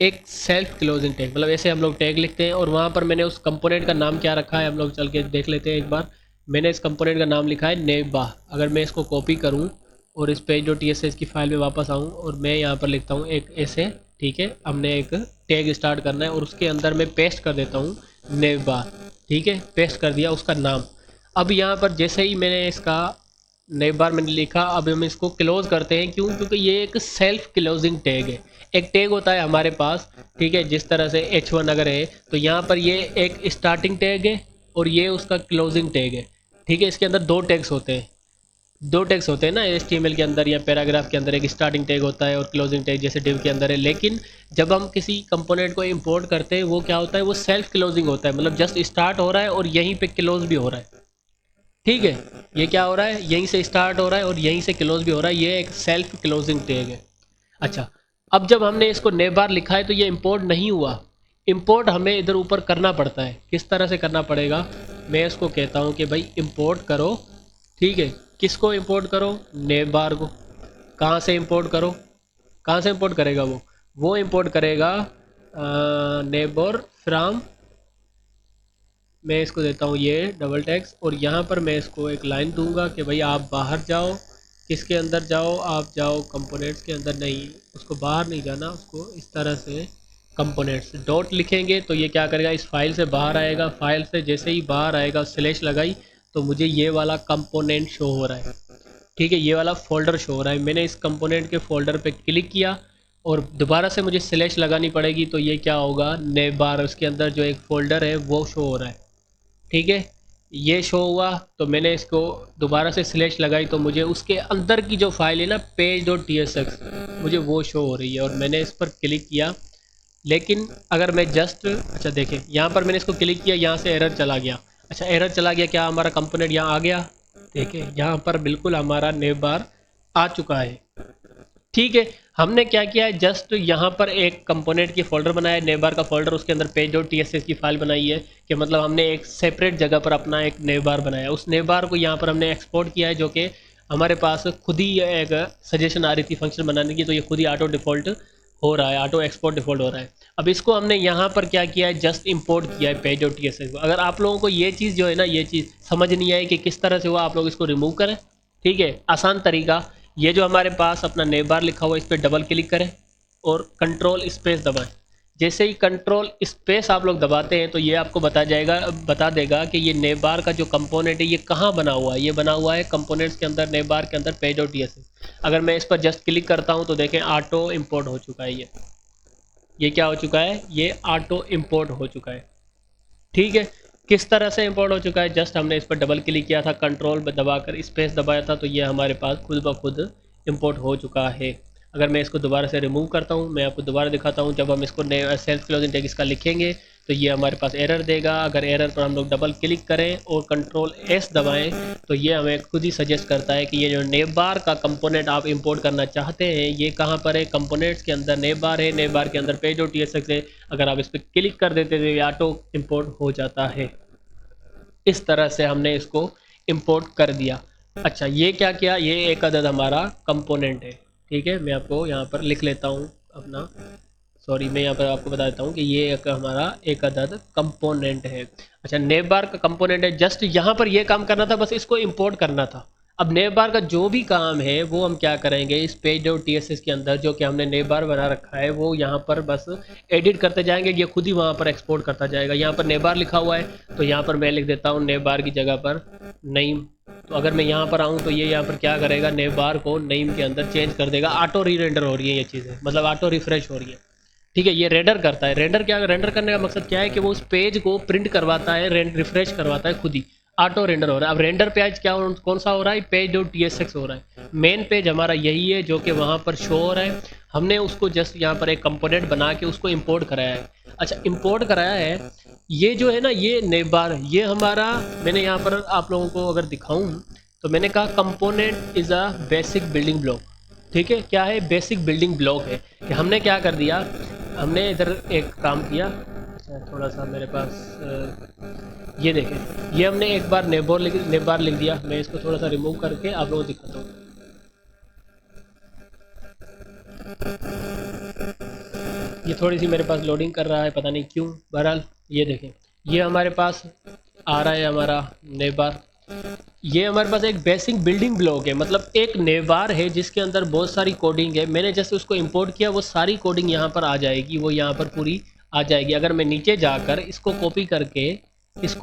एक सेल्फ क्लोजिंग टैग, मतलब ऐसे हम लोग टैग लिखते हैं और वहाँ पर मैंने उस कंपोनेंट का नाम क्या रखा है हम लोग चल के देख लेते हैं एक बार। मैंने इस कंपोनेंट का नाम लिखा है नेबा। अगर मैं इसको कॉपी करूँ और इस पेज डॉट TSS की फाइल में वापस आऊँ और मैं यहाँ पर लिखता हूँ एक ऐसे, ठीक है, हमने एक टैग स्टार्ट करना है और उसके अंदर मैं पेस्ट कर देता हूँ नेबा, ठीक है, पेस्ट कर दिया उसका नाम। अब यहाँ पर जैसे ही मैंने इसका नई बार मैंने लिखा, अब हम इसको क्लोज करते हैं। क्यों, क्योंकि ये एक सेल्फ क्लोजिंग टैग है। एक टैग होता है हमारे पास, ठीक है, जिस तरह से H1 अगर है तो यहाँ पर ये एक स्टार्टिंग टैग है और ये उसका क्लोजिंग टैग है, ठीक है। इसके अंदर दो टैग्स होते हैं, दो टैग्स होते हैं ना HTML के अंदर या पैराग्राफ के अंदर, एक स्टार्टिंग टैग होता है और क्लोजिंग टैग जैसे डिव के अंदर है। लेकिन जब हम किसी कंपोनेंट को इंपोर्ट करते हैं वो क्या होता है, वो सेल्फ क्लोजिंग होता है, मतलब जस्ट स्टार्ट हो रहा है और यहीं पे क्लोज भी हो रहा है, ठीक है। ये क्या हो रहा है, यहीं से स्टार्ट हो रहा है और यहीं से क्लोज भी हो रहा है, ये एक सेल्फ क्लोजिंग टैग है। अच्छा, अब जब हमने इसको नेव बार लिखा है तो ये इंपोर्ट नहीं हुआ, इंपोर्ट हमें इधर ऊपर करना पड़ता है। किस तरह से करना पड़ेगा, मैं इसको कहता हूँ कि भाई इंपोर्ट करो, ठीक है। किसको इंपोर्ट करो, नेव बार को। कहाँ से इंपोर्ट करो, कहाँ से इंपोर्ट करेगा वो इंपोर्ट करेगा नेबर फ्राम, मैं इसको देता हूँ ये डबल टैक्स और यहाँ पर मैं इसको एक लाइन दूंगा कि भाई आप बाहर जाओ, किसके अंदर जाओ, आप जाओ कंपोनेंट्स के अंदर, नहीं उसको बाहर नहीं जाना, उसको इस तरह से कंपोनेंट्स डॉट लिखेंगे तो ये क्या करेगा, इस फाइल से बाहर आएगा। फाइल से जैसे ही बाहर आएगा स्लैश लगाई तो मुझे ये वाला कंपोनेंट शो हो रहा है। ठीक है, ये वाला फोल्डर शो हो रहा है। मैंने इस कंपोनेंट के फोल्डर पे क्लिक किया और दोबारा से मुझे स्लैश लगानी पड़ेगी तो ये क्या होगा, नेव बार उसके अंदर जो एक फ़ोल्डर है वो शो हो रहा है। ठीक है, ये शो हुआ तो मैंने इसको दोबारा से स्लैश लगाई तो मुझे उसके अंदर की जो फाइल है ना page.tsx मुझे वो शो हो रही है और मैंने इस पर क्लिक किया। लेकिन अगर मैं जस्ट अच्छा देखें, यहाँ पर मैंने इसको क्लिक किया, यहाँ से एरर चला गया। अच्छा एरर चला गया, क्या हमारा कंपोनेंट यहाँ आ गया? देखें यहाँ पर बिल्कुल हमारा नेव बार आ चुका है। ठीक है, हमने क्या किया है, जस्ट यहाँ पर एक कंपोनेंट की फोल्डर बनाया है, नेव बार का फोल्डर, उसके अंदर page.tsx की फाइल बनाई है कि मतलब हमने एक सेपरेट जगह पर अपना एक नेव बार बनाया। उस नेव बार को यहाँ पर हमने एक्सपोर्ट किया है, जो कि हमारे पास खुद ही एक सजेशन आ रही थी फंक्शन बनाने की, तो ये खुद ही ऑटो डिफ़ॉल्ट हो रहा है, ऑटो एक्सपोर्ट डिफ़ॉल्ट हो रहा है। अब इसको हमने यहाँ पर क्या किया है, जस्ट इंपोर्ट किया है page.tsx को। अगर आप लोगों को ये चीज़ जो है ना, ये चीज़ समझ नहीं आई कि किस तरह से हुआ, आप लोग इसको रिमूव करें। ठीक है, आसान तरीका, ये जो हमारे पास अपना नेव बार लिखा हुआ है इस पर डबल क्लिक करें और कंट्रोल स्पेस दबाएं। जैसे ही कंट्रोल स्पेस आप लोग दबाते हैं तो ये आपको बता देगा कि ये नेव बार का जो कंपोनेंट है ये कहाँ बना हुआ है। ये बना हुआ है कंपोनेंट्स के अंदर, नेव बार के अंदर page.tsx। अगर मैं इस पर जस्ट क्लिक करता हूँ तो देखें ऑटो इम्पोर्ट हो चुका है। ये क्या हो चुका है, ये ऑटो इम्पोर्ट हो चुका है। ठीक है, किस तरह से इंपोर्ट हो चुका है, जस्ट हमने इस पर डबल क्लिक किया था, कंट्रोल दबाकर स्पेस दबाया था तो ये हमारे पास खुद ब खुद इंपोर्ट हो चुका है। अगर मैं इसको दोबारा से रिमूव करता हूँ, मैं आपको दोबारा दिखाता हूँ, जब हम इसको सेल्फ क्लोजिंग टैग इसका लिखेंगे तो ये हमारे पास एरर देगा। अगर एरर पर हम लोग डबल क्लिक करें और कंट्रोल एस दबाएं तो ये हमें खुद ही सजेस्ट करता है कि ये जो नेव बार का कंपोनेंट आप इंपोर्ट करना चाहते हैं ये कहाँ पर है, कंपोनेंट्स के अंदर नेव बार है, नेव बार के अंदर page.tsx है। अगर आप इस पर क्लिक कर देते तो ये ऑटो इंपोर्ट हो जाता है। इस तरह से हमने इसको इंपोर्ट कर दिया। अच्छा ये क्या किया, ये एक अदद हमारा कंपोनेंट है। ठीक है, मैं आपको यहाँ पर लिख लेता हूँ अपना, सॉरी मैं यहाँ पर आपको बता देता हूँ कि ये एक हमारा एक अदद कंपोनेंट है। अच्छा नेव बार का कंपोनेंट है, जस्ट यहाँ पर ये काम करना था, बस इसको इंपोर्ट करना था। अब नेव बार का जो भी काम है वो हम क्या करेंगे, इस page.tsx के अंदर जो कि हमने नेव बार बना रखा है वो यहाँ पर बस एडिट करते जाएंगे, ये खुद ही वहाँ पर एक्सपोर्ट करता जाएगा। यहाँ पर नेव बार लिखा हुआ है तो यहाँ पर मैं लिख देता हूँ नेव बार की जगह पर नेम। तो अगर मैं यहाँ पर आऊँ तो ये यहाँ पर क्या करेगा, नेव बार को नेम के अंदर चेंज कर देगा। ऑटो री रेंडर हो रही है ये चीज़ें, मतलब ऑटो रिफ्रेश हो रही है। ठीक है, ये रेंडर करता है। रेंडर करने का मकसद क्या है कि वो उस पेज को प्रिंट करवाता है, रिफ्रेश करवाता है, खुद ही ऑटो रेंडर हो रहा है। अब रेंडर पेज क्या कौन सा हो रहा है, page.tsx हो रहा है। मेन पेज हमारा यही है जो कि वहाँ पर शो हो रहा है। हमने उसको जस्ट यहाँ पर एक कंपोनेंट बना के उसको इंपोर्ट कराया है। अच्छा इंपोर्ट कराया है, ये जो है ना ये नेव बार, ये हमारा, मैंने यहाँ पर आप लोगों को अगर दिखाऊँ तो मैंने कहा component is a basic building block. ठीक है, क्या है, बेसिक बिल्डिंग ब्लॉक है। कि हमने क्या कर दिया, हमने इधर एक काम किया, थोड़ा सा मेरे पास ये देखें, ये हमने एक बार नेव बार लिख दिया। मैं इसको थोड़ा सा रिमूव करके आप लोगों को दिखाता हूँ। ये थोड़ी सी मेरे पास लोडिंग कर रहा है, पता नहीं क्यों। बहरहाल ये देखें, ये हमारे पास आ रहा है हमारा नेव बार। ये हमारे पास एक बेसिक बिल्डिंग ब्लॉक है, मतलब एक नेव बार है जिसके अंदर बहुत सारी कोडिंग है। मैंने जैसे उसको इंपोर्ट किया वो सारी कोडिंग यहाँ पर आ जाएगी, वो यहाँ पर पूरी आ जाएगी। अगर मैं नीचे जाकर इसको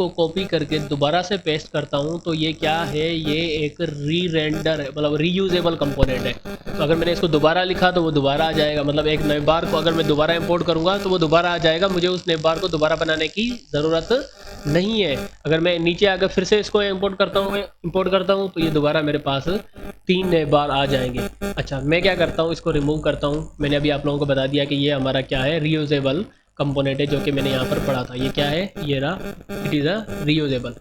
कॉपी करके दोबारा से पेस्ट करता हूँ तो ये क्या है, ये एक री रेंडर है, मतलब रीयूजेबल कंपोनेंट है। तो अगर मैंने इसको दोबारा लिखा तो वो दोबारा आ जाएगा, मतलब एक नेव बार को अगर मैं दोबारा इंपोर्ट करूँगा तो वो दोबारा आ जाएगा, मुझे उस नेव बार को दोबारा बनाने की ज़रूरत नहीं है। अगर मैं नीचे आकर फिर से इसको इंपोर्ट करता हूँ तो ये दोबारा मेरे पास 3 नेव बार आ जाएंगे। अच्छा मैं क्या करता हूँ, इसको रिमूव करता हूँ। मैंने अभी आप लोगों को बता दिया कि ये हमारा क्या है, रीयूजेबल कंपोनेंट है, जो कि मैंने यहाँ पर पढ़ा था। ये क्या है, ये रहा, इट इज़ अ रीयूजेबल।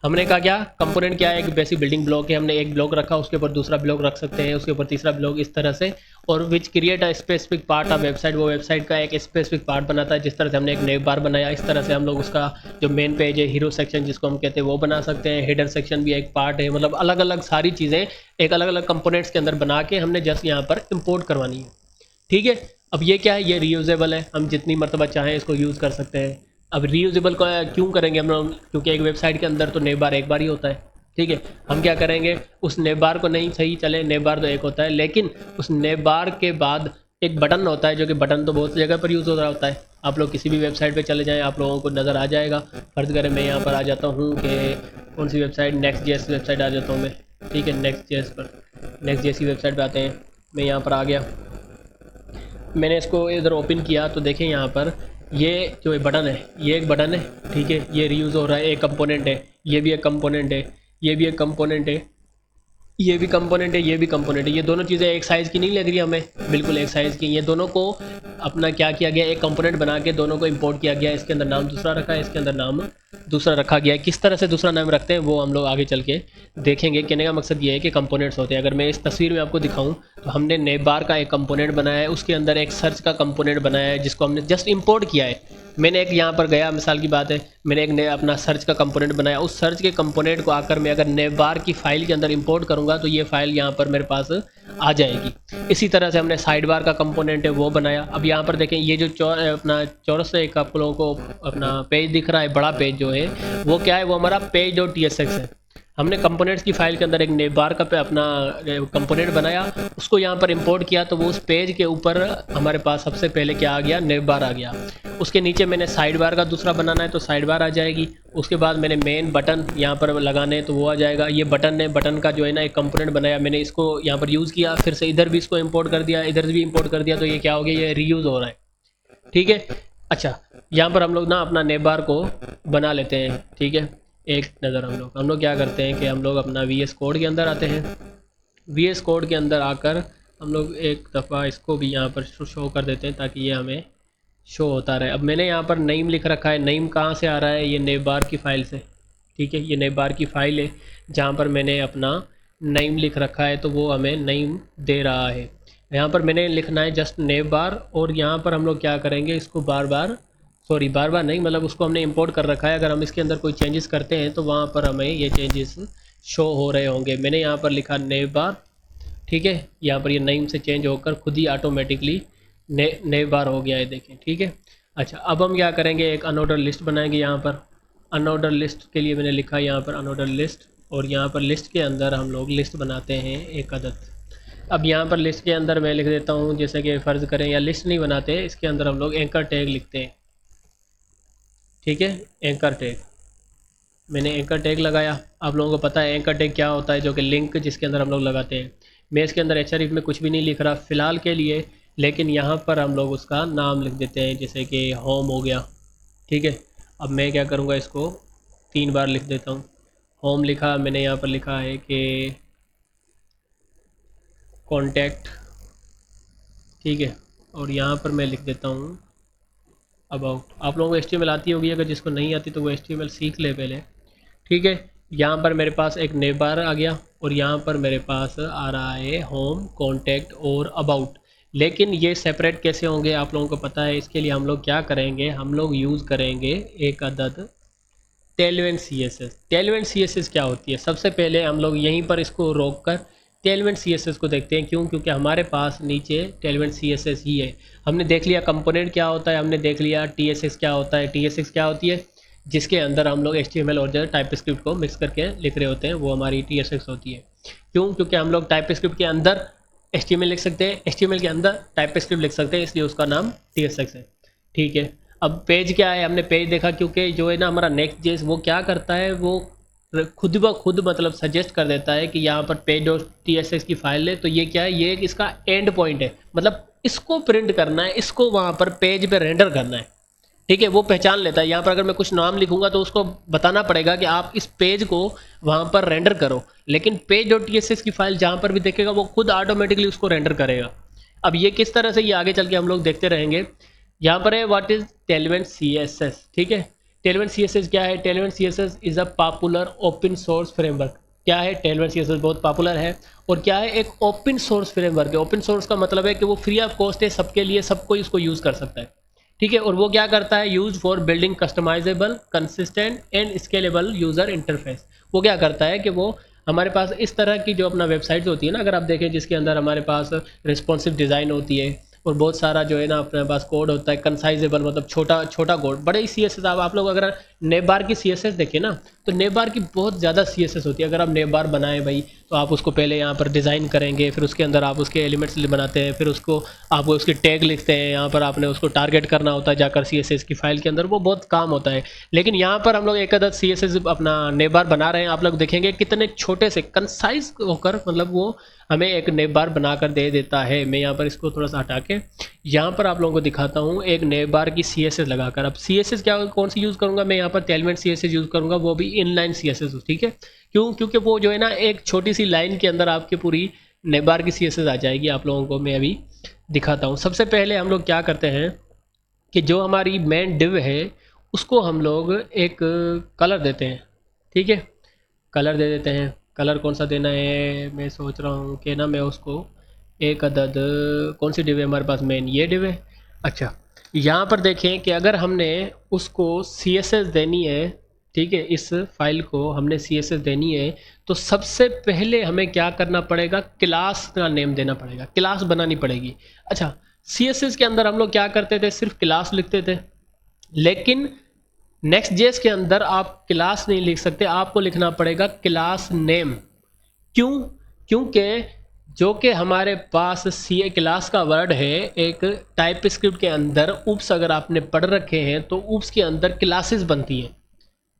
हमने कहा क्या, कंपोनेंट क्या है, एक बेसिक बिल्डिंग ब्लॉक है। हमने एक ब्लॉक रखा, उसके ऊपर दूसरा ब्लॉक रख सकते हैं, उसके ऊपर तीसरा ब्लॉक, इस तरह से। और which create a specific part of website, वो वेबसाइट का एक स्पेसिफिक पार्ट बनाता है। जिस तरह से हमने एक नेव बार बनाया, इस तरह से हम लोग उसका जो मेन पेज है, हीरो सेक्शन जिसको हम कहते हैं, वो बना सकते हैं। हेडर सेक्शन भी एक पार्ट है, मतलब अलग अलग सारी चीज़ें एक अलग अलग कंपोनेंट्स के अंदर बना के हमने जस्ट यहाँ पर इम्पोर्ट करवानी है। ठीक है, अब ये क्या है, ये रीयूजेबल है, हम जितनी मरतबा चाहें इसको यूज़ कर सकते हैं। अब रीयूजेबल को क्यों करेंगे हम लोग, क्योंकि एक वेबसाइट के अंदर तो नेव बार एक बार ही होता है। ठीक है, हम क्या करेंगे, उस नेव बार को नहीं, सही चले नेव बार तो एक होता है, लेकिन उस नेव बार के बाद एक बटन होता है, जो कि बटन तो बहुत सी जगह पर यूज़ हो रहा होता है। आप लोग किसी भी वेबसाइट पे चले जाएं, आप लोगों को नज़र आ जाएगा। फ़र्ज़ करें मैं यहाँ पर आ जाता हूँ कि कौन सी वेबसाइट, नेक्स्ट.जेएस वेबसाइट आ जाता हूँ मैं, ठीक है। नेक्स्ट.जेएस पर, नेक्स्ट.जेएस की वेबसाइट पे आते हैं। मैं यहाँ पर आ गया, मैंने इसको इधर ओपन किया तो देखें यहाँ पर ये जो बटन है, ये एक बटन है, ठीक है। ये रीयूज़ हो रहा है, एक कंपोनेंट है, ये भी एक कंपोनेंट है, ये भी एक कंपोनेंट है, ये भी कंपोनेंट है, ये भी कंपोनेंट है। ये दोनों चीज़ें एक साइज़ की नहीं लग रही हमें, बिल्कुल एक साइज़ की। ये दोनों को अपना क्या किया गया, एक कंपोनेंट बना के दोनों को इंपोर्ट किया गया। इसके अंदर नाम दूसरा रखा है, इसके अंदर नाम दूसरा रखा गया है। किस तरह से दूसरा नाम रखते हैं वो हम लोग आगे चल के देखेंगे। कहने का मकसद ये है कि कंपोनेंट्स होते हैं। अगर मैं इस तस्वीर में आपको दिखाऊं तो हमने नेबार का एक कंपोनेंट बनाया है, उसके अंदर एक सर्च का कंपोनेंट बनाया है जिसको हमने जस्ट इंपोर्ट किया है। मैंने एक यहाँ पर गया, मिसाल की बात है, मैंने एक अपना सर्च का कंपोनेंट बनाया। उस सर्च के कंपोनेंट को आकर मैं अगर नेबार की फ़ाइल के अंदर इंपोर्ट करूँगा तो ये फ़ाइल यहाँ पर मेरे पास आ जाएगी। इसी तरह से हमने साइड बार का कंपोनेंट है वो बनाया। अब यहाँ पर देखें, ये जो अपना चौरस से एक आप लोगों को अपना पेज दिख रहा है, बड़ा पेज जो है वो क्या है, वो हमारा पेज.tsx है। हमने कंपोनेंट्स की फ़ाइल के अंदर एक नेबार का पे अपना कंपोनेंट बनाया, उसको यहाँ पर इंपोर्ट किया तो वो उस पेज के ऊपर हमारे पास सबसे पहले क्या आ गया, नेबार आ गया। उसके नीचे मैंने साइड बार का दूसरा बनाना है तो साइड बार आ जाएगी। उसके बाद मैंने मेन बटन यहाँ पर लगाने तो वो आ जाएगा। ये बटन है, बटन का जो है ना एक कंपोनेंट बनाया मैंने, इसको यहाँ पर यूज़ किया, फिर से इधर भी इसको इंपोर्ट कर दिया, इधर भी इंपोर्ट कर दिया, तो ये क्या हो गया, ये रीयूज़ हो रहा है, ठीक है। अच्छा, यहाँ पर हम लोग ना अपना नेबार को बना लेते हैं, ठीक है। एक नज़र हम लोग क्या करते हैं कि हम लोग अपना VS कोड के अंदर आते हैं। VS कोड के अंदर आकर हम लोग एक दफ़ा इसको भी यहाँ पर शो कर देते हैं ताकि ये हमें शो होता रहे। अब मैंने यहाँ पर नेम लिख रखा है। नेम कहाँ से आ रहा है, ये नेबार की फ़ाइल से, ठीक है। ये नेबार की फ़ाइल है जहाँ पर मैंने अपना नेम लिख रखा है तो वो हमें नेम दे रहा है। यहाँ पर मैंने लिखना है जस्ट नेबार, और यहाँ पर हम लोग क्या करेंगे, इसको बार बार नहीं, मतलब उसको हमने इंपोर्ट कर रखा है। अगर हम इसके अंदर कोई चेंजेस करते हैं तो वहाँ पर हमें ये चेंजेस शो हो रहे होंगे। मैंने यहाँ पर लिखा नेबार, ठीक है। यहाँ पर ये नेम से चेंज होकर खुद ही ऑटोमेटिकली नेबार हो गया है, देखें, ठीक है। अच्छा, अब हम क्या करेंगे, एक अनऑर्डर लिस्ट बनाएंगे। यहाँ पर अनऑर्डर लिस्ट के लिए मैंने लिखा यहाँ पर अनऑर्डर लिस्ट, और यहाँ पर लिस्ट के अंदर हम लोग लिस्ट बनाते हैं एक अदद। अब यहाँ पर लिस्ट के अंदर मैं लिख देता हूँ, जैसे कि फ़र्ज़ करें, या लिस्ट नहीं बनाते, इसके अंदर हम लोग एंकर टैग लिखते हैं, ठीक है। एंकर टैग, मैंने एंकर टैग लगाया। आप लोगों को पता है एंकर टैग क्या होता है, जो कि लिंक जिसके अंदर हम लोग लगाते हैं। मैं इसके अंदर href में कुछ भी नहीं लिख रहा फ़िलहाल के लिए, लेकिन यहाँ पर हम लोग उसका नाम लिख देते हैं, जैसे कि होम हो गया, ठीक है। अब मैं क्या करूँगा, इसको 3 बार लिख देता हूँ। होम लिखा, मैंने यहाँ पर लिखा है कि कॉन्टैक्ट, ठीक है। और यहाँ पर मैं लिख देता हूँ अबाउट। आप लोगों को HTML आती होगी, अगर जिसको नहीं आती तो वो HTML सीख ले पहले, ठीक है। यहाँ पर मेरे पास एक नेबार आ गया, और यहाँ पर मेरे पास आ रहा है होम, कॉन्टैक्ट और अबाउट। लेकिन ये सेपरेट कैसे होंगे आप लोगों को पता है। इसके लिए हम लोग क्या करेंगे, हम लोग यूज़ करेंगे एक अदद टेलवेंट CSS। टेलवेंट CSS क्या होती है, सबसे पहले हम लोग यहीं पर इसको रोक कर टेलवेंट CSS को देखते हैं। क्यों, क्योंकि हमारे पास नीचे टेलवेंट CSS ही है। हमने देख लिया कंपोनेंट क्या होता है, हमने देख लिया TSX क्या होता है। TSX क्या होती है, जिसके अंदर हम लोग HTML और जो टाइपस्क्रिप्ट को मिक्स करके लिख रहे होते हैं, वो हमारी TSX होती है। क्यों, क्योंकि हम लोग टाइपस्क्रिप्ट के अंदर HTML लिख सकते हैं, HTML के अंदर टाइपस्क्रिप्ट लिख सकते हैं, इसलिए उसका नाम TSX है, ठीक है। अब पेज क्या है, हमने पेज देखा, क्योंकि जो है ना हमारा नेक्स्ट.जेएस वो क्या करता है, वो खुद ब खुद मतलब सजेस्ट कर देता है कि यहाँ पर पेज.tsx की फाइल है, तो ये क्या है, ये एक इसका एंड पॉइंट है, मतलब इसको प्रिंट करना है, इसको वहाँ पर पेज पे रेंडर करना है, ठीक है। वो पहचान लेता है। यहाँ पर अगर मैं कुछ नाम लिखूंगा तो उसको बताना पड़ेगा कि आप इस पेज को वहाँ पर रेंडर करो, लेकिन पेज.tsx की फाइल जहाँ पर भी देखेगा वो खुद ऑटोमेटिकली उसको रेंडर करेगा। अब ये किस तरह से, ये आगे चल के हम लोग देखते रहेंगे। यहाँ पर है व्हाट इज टेलवेंट CSS, ठीक है। टेलवेंट CSS क्या है, टेलवेंट CSS is a popular open source framework. क्या है, टेलवेंट CSS बहुत पॉपुलर है, और क्या है, एक ओपन सोर्स फ्रेमवर्क है। ओपन सोर्स का मतलब है कि वो फ्री ऑफ कॉस्ट है, सबके लिए, सब कोई उसको यूज़ कर सकता है, ठीक है। और वो क्या करता है, use for building customizable, consistent and scalable user interface. वो क्या करता है कि वो हमारे पास इस तरह की जो अपना वेबसाइट होती है ना, अगर आप देखें, जिसके अंदर हमारे पास रिस्पॉन्सिव डिज़ाइन होती है और बहुत सारा जो है ना अपने पास कोड होता है, कंसाइजेबल मतलब छोटा छोटा कोड, बड़े ही CSS। आप लोग अगर नेबार की CSS देखें ना, तो नेव बार की बहुत ज़्यादा CSS होती है। अगर आप नेव बार बनाएं भाई तो आप उसको पहले यहाँ पर डिज़ाइन करेंगे, फिर उसके अंदर आप उसके एलिमेंट्स बनाते हैं, फिर उसको आप उसके टैग लिखते हैं, यहाँ पर आपने उसको टारगेट करना होता है जाकर CSS की फाइल के अंदर, वो बहुत काम होता है। लेकिन यहाँ पर हम लोग एक अदद CSS अपना नेव बार बना रहे हैं। आप लोग देखेंगे कितने छोटे से कंसाइज होकर मतलब वो हमें एक नेव बार बनाकर दे देता है। मैं यहाँ पर इसको थोड़ा सा हटा के यहाँ पर आप लोगों को दिखाता हूँ एक नेव बार की CSS लगाकर। अब CSS क्या कौन सी यूज़ करूँगा मैं यहाँ पर, टेलमेंट CSS यूज़ करूँगा, वो भी इनलाइन CSS, ठीक है। क्यों? क्योंकि वो जो है ना एक छोटी सी लाइन के अंदर आपकी पूरी नेव बार की CSS आ जाएगी। आप लोगों को मैं अभी दिखाता हूँ। सबसे पहले हम लोग क्या करते हैं कि जो हमारी मेन डिव है उसको हम लोग एक कलर देते हैं, ठीक है। कलर दे देते हैं। कलर कौन सा देना है, मैं सोच रहा हूँ कि ना मैं उसको एक अदद, कौन सी डिव है हमारे पास, मेन ये डिव है। अच्छा, यहाँ पर देखें कि अगर हमने उसको CSS देनी है, ठीक है, इस फाइल को हमने CSS देनी है तो सबसे पहले हमें क्या करना पड़ेगा, क्लास का नेम देना पड़ेगा, क्लास बनानी पड़ेगी। अच्छा, CSS के अंदर हम लोग क्या करते थे, सिर्फ क्लास लिखते थे, लेकिन Next.js के अंदर आप क्लास नहीं लिख सकते, आपको लिखना पड़ेगा क्लास नेम। क्यों? क्योंकि जो कि हमारे पास CA क्लास का वर्ड है एक टाइप स्क्रिप्ट के अंदर, ऊप्स अगर आपने पढ़ रखे हैं तो ऊप्स के अंदर क्लासेस बनती हैं,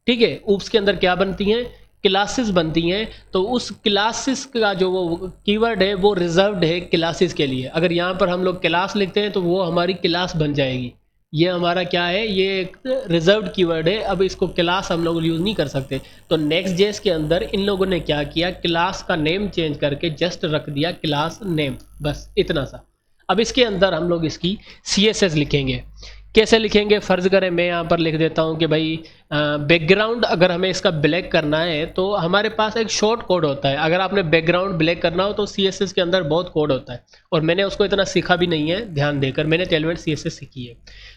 ठीक है। ऊप्स के अंदर क्या बनती हैं, क्लासेस बनती हैं। तो उस क्लासेस का जो वो कीवर्ड है वो रिजर्व्ड है क्लासेस के लिए। अगर यहाँ पर हम लोग क्लास लिखते हैं तो वो हमारी क्लास बन जाएगी। ये हमारा क्या है, ये एक रिजर्व्ड कीवर्ड है। अब इसको क्लास हम लोग यूज़ नहीं कर सकते। तो Next.js के अंदर इन लोगों ने क्या किया, क्लास का नेम चेंज करके जस्ट रख दिया क्लास नेम, बस इतना सा। अब इसके अंदर हम लोग इसकी CSS लिखेंगे। कैसे लिखेंगे, फ़र्ज़ करें मैं यहाँ पर लिख देता हूँ कि भाई बैकग्राउंड अगर हमें इसका ब्लैक करना है तो हमारे पास एक शॉर्ट कोड होता है। अगर आपने बैकग्राउंड ब्लैक करना हो तो CSS के अंदर बहुत कोड होता है, और मैंने उसको इतना सीखा भी नहीं है, ध्यान देकर, मैंने टेलमेंट CSS सीखी है।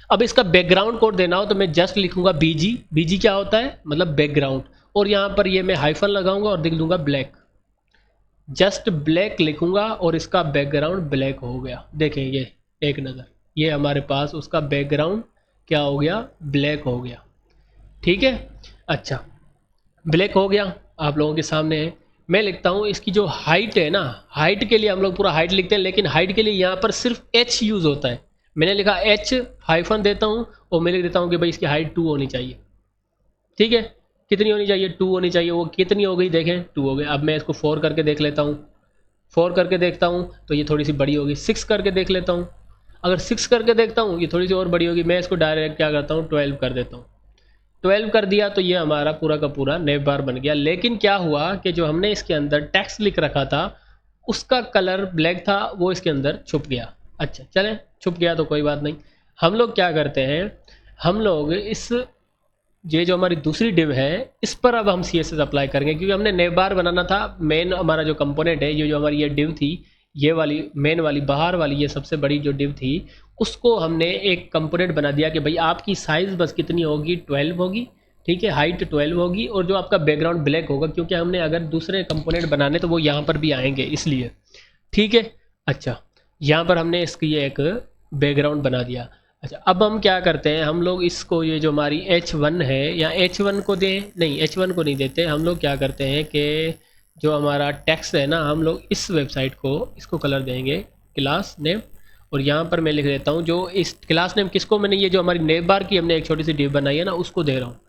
अब इसका बैकग्राउंड कोड देना हो तो मैं जस्ट लिखूंगा BG। BG क्या होता है, मतलब बैकग्राउंड, और यहाँ पर ये मैं हाइफन लगाऊंगा और लिख दूंगा ब्लैक। जस्ट ब्लैक लिखूंगा और इसका बैकग्राउंड ब्लैक हो गया। देखें ये एक नज़र, ये हमारे पास उसका बैकग्राउंड क्या हो गया, ब्लैक हो गया, ठीक है। अच्छा, ब्लैक हो गया, आप लोगों के सामने है। मैं लिखता हूँ इसकी जो हाइट है ना, हाइट के लिए हम लोग पूरा हाइट लिखते हैं, लेकिन हाइट के लिए यहाँ पर सिर्फ H यूज़ होता है। मैंने लिखा H, हाइफन देता हूँ और मैं लिख देता हूँ कि भाई इसकी हाइट 2 होनी चाहिए, ठीक है। कितनी होनी चाहिए, 2 होनी चाहिए। वो कितनी हो गई, देखें 2 हो गई। अब मैं इसको 4 करके देख लेता हूँ, 4 करके देखता हूँ तो ये थोड़ी सी बड़ी होगी। 6 करके देख लेता हूँ, अगर 6 करके देखता हूँ ये थोड़ी सी और बड़ी होगी। मैं इसको डायरेक्ट क्या करता हूँ, 12 कर देता हूँ। 12 कर दिया तो ये हमारा पूरा का पूरा नेव बार बन गया। लेकिन क्या हुआ कि जो हमने इसके अंदर टेक्स्ट लिख रखा था उसका कलर ब्लैक था, वो इसके अंदर छुप गया। अच्छा चलें, छुप गया तो कोई बात नहीं। हम लोग क्या करते हैं, हम लोग इस ये जो हमारी दूसरी डिव है इस पर अब हम CSS अप्लाई करेंगे, क्योंकि हमने नेव बार बनाना था। मेन हमारा जो कंपोनेंट है, ये जो हमारी ये डिव थी, ये वाली मेन वाली बाहर वाली ये सबसे बड़ी जो डिव थी, उसको हमने एक कंपोनेंट बना दिया कि भाई आपकी साइज़ बस कितनी होगी, 12 होगी, ठीक है, हाइट 12 होगी, और जो आपका बैकग्राउंड ब्लैक होगा, क्योंकि हमने अगर दूसरे कंपोनेंट बनाने तो वो यहाँ पर भी आएंगे इसलिए, ठीक है। अच्छा, यहाँ पर हमने इसकी एक बैकग्राउंड बना दिया। अच्छा, अब हम क्या करते हैं, हम लोग इसको ये जो हमारी H1 है या H1 को दें, नहीं H1 को नहीं देते, हम लोग क्या करते हैं कि जो हमारा टेक्स्ट है ना, हम लोग इस वेबसाइट को इसको कलर देंगे क्लास नेम, और यहाँ पर मैं लिख देता हूँ जो इस क्लास नेम किसको, मैंने ये जो हमारी नेव बार की हमने एक छोटी सी डिव बनाई है ना उसको दे रहा हूँ।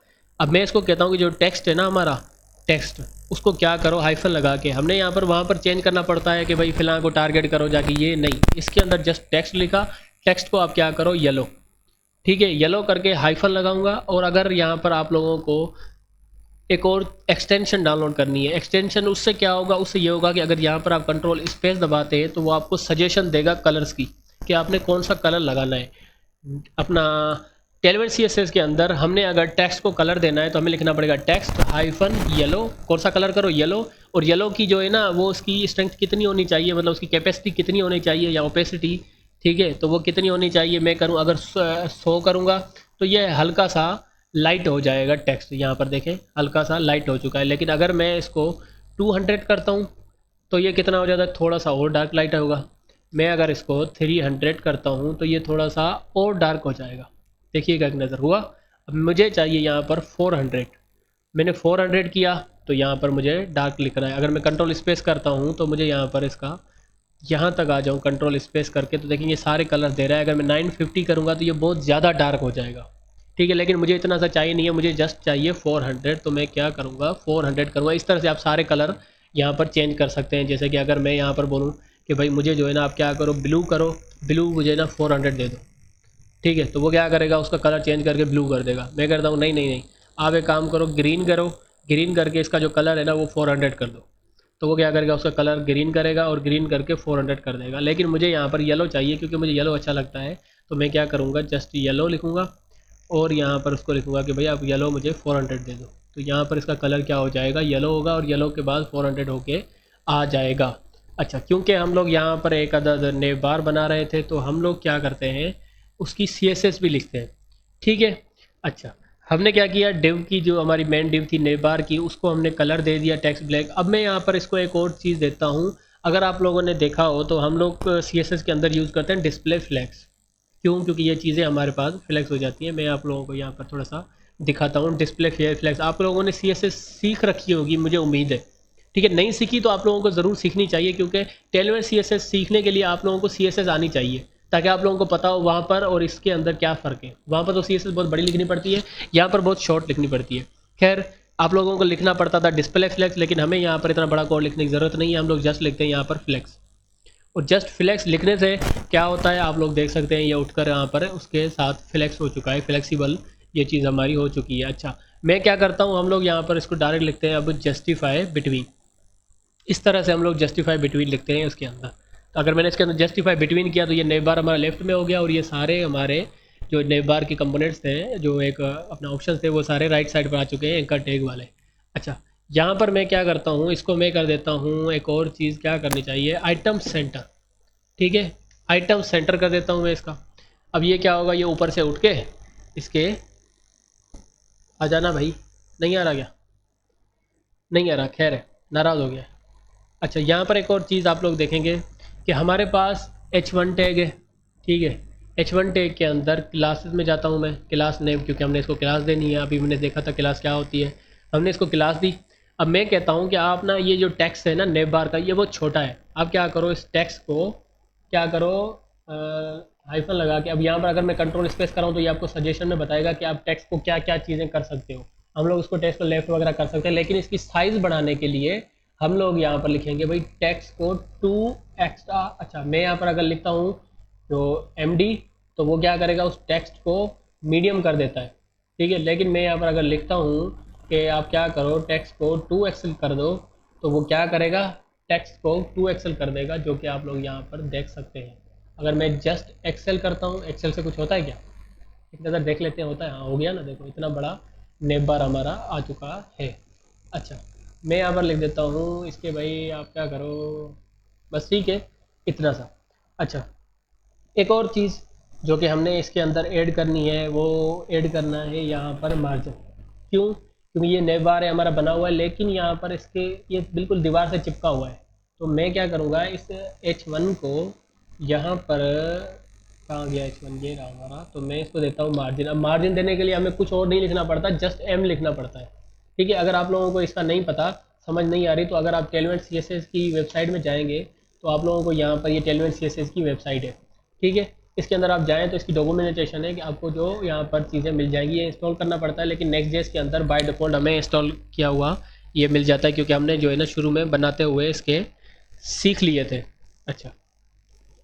अब मैं इसको कहता हूँ कि जो टेक्स्ट है ना हमारा टेक्स्ट, उसको क्या करो, हाइफन लगा के, हमने यहाँ पर वहाँ पर चेंज करना पड़ता है कि भाई फिलहाल को टारगेट करो जाके, ये नहीं, इसके अंदर जस्ट टेक्स्ट लिखा, टेक्स्ट को आप क्या करो, येलो, ठीक है, येलो करके हाइफन लगाऊंगा। और अगर यहाँ पर आप लोगों को एक और एक्सटेंशन डाउनलोड करनी है, एक्सटेंशन उससे क्या होगा, उससे ये होगा कि अगर यहाँ पर आप कंट्रोल स्पेस दबाते हैं तो वो आपको सजेशन देगा कलर्स की कि आपने कौन सा कलर लगाना है। अपना टेलमेंट CSS के अंदर हमने अगर टेक्स्ट को कलर देना है तो हमें लिखना पड़ेगा टेक्स्ट हाइफन येलो, कौन सा कलर करो, येलो। और येलो की जो है ना वो उसकी स्ट्रेंथ कितनी होनी चाहिए, मतलब उसकी कैपेसिटी कितनी होनी चाहिए या ओपेसिटी, ठीक है, तो वो कितनी होनी चाहिए। मैं करूँ अगर 100 करूँगा तो ये हल्का सा लाइट हो जाएगा टेक्स्ट, यहाँ पर देखें हल्का सा लाइट हो चुका है। लेकिन अगर मैं इसको 200 करता हूँ तो ये कितना हो जाता है, थोड़ा सा और डार्क लाइट होगा। मैं अगर इसको 300 करता हूँ तो ये थोड़ा सा और डार्क हो जाएगा। देखिएगा एक नज़र हुआ। अब मुझे चाहिए यहाँ पर 400, मैंने 400 किया तो यहाँ पर मुझे डार्क लिख रहा है। अगर मैं कंट्रोल स्पेस करता हूँ तो मुझे यहाँ पर इसका यहाँ तक आ जाऊँ कंट्रोल स्पेस करके तो देखेंगे सारे कलर दे रहा है। अगर मैं 950 करूँगा तो ये बहुत ज़्यादा डार्क हो जाएगा, ठीक है। लेकिन मुझे इतना सा चाहिए नहीं है, मुझे जस्ट चाहिए 400। तो मैं क्या करूँगा 400 करूँगा। इस तरह से आप सारे कलर यहाँ पर चेंज कर सकते हैं। जैसे कि अगर मैं यहाँ पर बोलूँ कि भाई मुझे जो है ना आप क्या करो ब्लू करो, ब्लू मुझे ना 400 दे दो, ठीक है। तो वो क्या करेगा उसका कलर चेंज करके ब्लू कर देगा। मैं कहता हूँ नहीं नहीं नहीं, आप एक काम करो ग्रीन करो, ग्रीन करके इसका जो कलर है ना वो 400 कर दो। तो वो क्या करेगा उसका कलर ग्रीन करेगा और ग्रीन करके 400 कर देगा। लेकिन मुझे यहाँ पर येलो चाहिए क्योंकि मुझे येलो अच्छा लगता है। तो मैं क्या करूँगा जस्ट येलो लिखूँगा और यहाँ पर उसको लिखूँगा कि भाई आप येलो मुझे 400 दे दो। तो यहाँ पर इसका कलर क्या हो जाएगा येलो होगा और येलो के बाद 400 होके आ जाएगा। अच्छा, क्योंकि हम लोग यहाँ पर एक अदद नेव बार बना रहे थे तो हम लोग क्या करते हैं उसकी CSS भी लिखते हैं, ठीक है। अच्छा, हमने क्या किया डिव की जो हमारी मेन डिव थी नेव बार की उसको हमने कलर दे दिया टेक्स्ट ब्लैक। अब मैं यहाँ पर इसको एक और चीज़ देता हूँ। अगर आप लोगों ने देखा हो तो हम लोग CSS के अंदर यूज़ करते हैं डिस्प्ले फ्लैग्स। क्यों? क्योंकि ये चीज़ें हमारे पास फ्लैग्स हो जाती हैं। मैं आप लोगों को यहाँ पर थोड़ा सा दिखाता हूँ डिस्प्ले फ्लैग्स। आप लोगों ने CSS सीख रखी होगी मुझे उम्मीद है, ठीक है। नहीं सीखी तो आप लोगों को ज़रूर सीखनी चाहिए क्योंकि टेलवेंट CSS सीखने के लिए आप लोगों को CSS आनी चाहिए ताकि आप लोगों को पता हो वहाँ पर और इसके अंदर क्या फ़र्क है। वहाँ पर तो CSS बहुत बड़ी लिखनी पड़ती है, यहाँ पर बहुत शॉर्ट लिखनी पड़ती है। खैर, आप लोगों को लिखना पड़ता था डिस्प्ले फ्लैग्स, लेकिन हमें यहाँ पर इतना बड़ा कोड लिखने की ज़रूरत नहीं है। हम लोग जस्ट लिखते हैं यहाँ पर फ्लैग्स। और जस्ट फ्लैक्स लिखने से क्या होता है आप लोग देख सकते हैं ये उठकर यहाँ पर उसके साथ फ्लैक्स हो चुका है, फ्लेक्सिबल ये चीज़ हमारी हो चुकी है। अच्छा, मैं क्या करता हूँ हम लोग यहाँ पर इसको डायरेक्ट लिखते हैं अब जस्टिफाई बिटवीन। इस तरह से हम लोग जस्टिफाई बिटवीन लिखते हैं उसके अंदर। तो अगर मैंने इसके अंदर जस्टिफाई बिटवीन किया तो ये नेव बार हमारा लेफ्ट में हो गया और ये सारे हमारे जो नेव बार के कंपोनेंट्स थे जो एक अपने ऑप्शन थे वो सारे राइट साइड पर आ चुके हैं एंकर टैग वाले। अच्छा, यहाँ पर मैं क्या करता हूँ इसको मैं कर देता हूँ एक और चीज़ क्या करनी चाहिए आइटम सेंटर, ठीक है। आइटम सेंटर कर देता हूँ मैं इसका। अब ये क्या होगा ये ऊपर से उठ के इसके आ जाना भाई, नहीं आ रहा क्या? नहीं आ रहा, खैर है, नाराज़ हो गया। अच्छा, यहाँ पर एक और चीज़ आप लोग देखेंगे कि हमारे पास H1 टैग है, ठीक है। H1 टैग के अंदर क्लासेस में जाता हूँ मैं, क्लास नेम, क्योंकि हमने इसको क्लास देनी है। अभी मैंने देखा था क्लास क्या होती है, हमने इसको क्लास दी। अब मैं कहता हूँ कि आप ना ये जो टेक्स्ट है ना नेव बार का ये बहुत छोटा है। आप क्या करो इस टेक्स्ट को क्या करो हाइफन लगा के। अब यहाँ पर अगर मैं कंट्रोल स्पेस कराऊँ तो ये आपको सजेशन में बताएगा कि आप टेक्स्ट को क्या क्या चीज़ें कर सकते हो। हम लोग उसको टेक्स्ट को लेफ्ट वगैरह कर सकते हैं, लेकिन इसकी साइज़ बढ़ाने के लिए हम लोग यहाँ पर लिखेंगे भाई टेक्स्ट को 2 एक्स्ट्रा। अच्छा, मैं यहाँ पर अगर लिखता हूँ जो MD तो वो क्या करेगा उस टेक्स्ट को मीडियम कर देता है, ठीक है। लेकिन मैं यहाँ पर अगर लिखता हूँ कि आप क्या करो टेक्स्ट को 2 एक्सेल कर दो तो वो क्या करेगा टेक्स्ट को 2 एक्सेल कर देगा, जो कि आप लोग यहाँ पर देख सकते हैं। अगर मैं जस्ट एक्सेल करता हूँ, एक्सेल से कुछ होता है क्या? एक नज़र देख लेते हैं, होता है? हाँ हो गया ना, देखो इतना बड़ा नेव बार हमारा आ चुका है। अच्छा, मैं यहाँ पर लिख देता हूँ इसके भाई आप क्या करो बस, ठीक है, इतना सा। अच्छा, एक और चीज़ जो कि हमने इसके अंदर ऐड करनी है वो ऐड करना है यहाँ पर मार्जिन। क्यों? क्योंकि ये नेव बार है हमारा बना हुआ है लेकिन यहाँ पर इसके ये बिल्कुल दीवार से चिपका हुआ है। तो मैं क्या करूँगा इस H1 को यहाँ पर, कहाँ गया H1, ये रहा हमारा। तो मैं इसको देता हूँ मार्जिन। अब मार्जिन देने के लिए हमें कुछ और नहीं लिखना पड़ता, जस्ट M लिखना पड़ता है, ठीक है। अगर आप लोगों को इसका नहीं पता, समझ नहीं आ रही, तो अगर आप टेलवेंट CSS की वेबसाइट में जाएंगे तो आप लोगों को यहाँ पर ये टेलवेंट CSS की वेबसाइट है, ठीक है। इसके अंदर आप जाएँ तो इसकी डॉक्यूमेंटेशन है कि आपको जो यहाँ पर चीज़ें मिल जाएंगी। ये इंस्टॉल करना पड़ता है लेकिन नेक्स्ट.js के अंदर बाय डिफ़ॉल्ट हमें इंस्टॉल किया हुआ ये मिल जाता है क्योंकि हमने जो है ना शुरू में बनाते हुए इसके सीख लिए थे। अच्छा,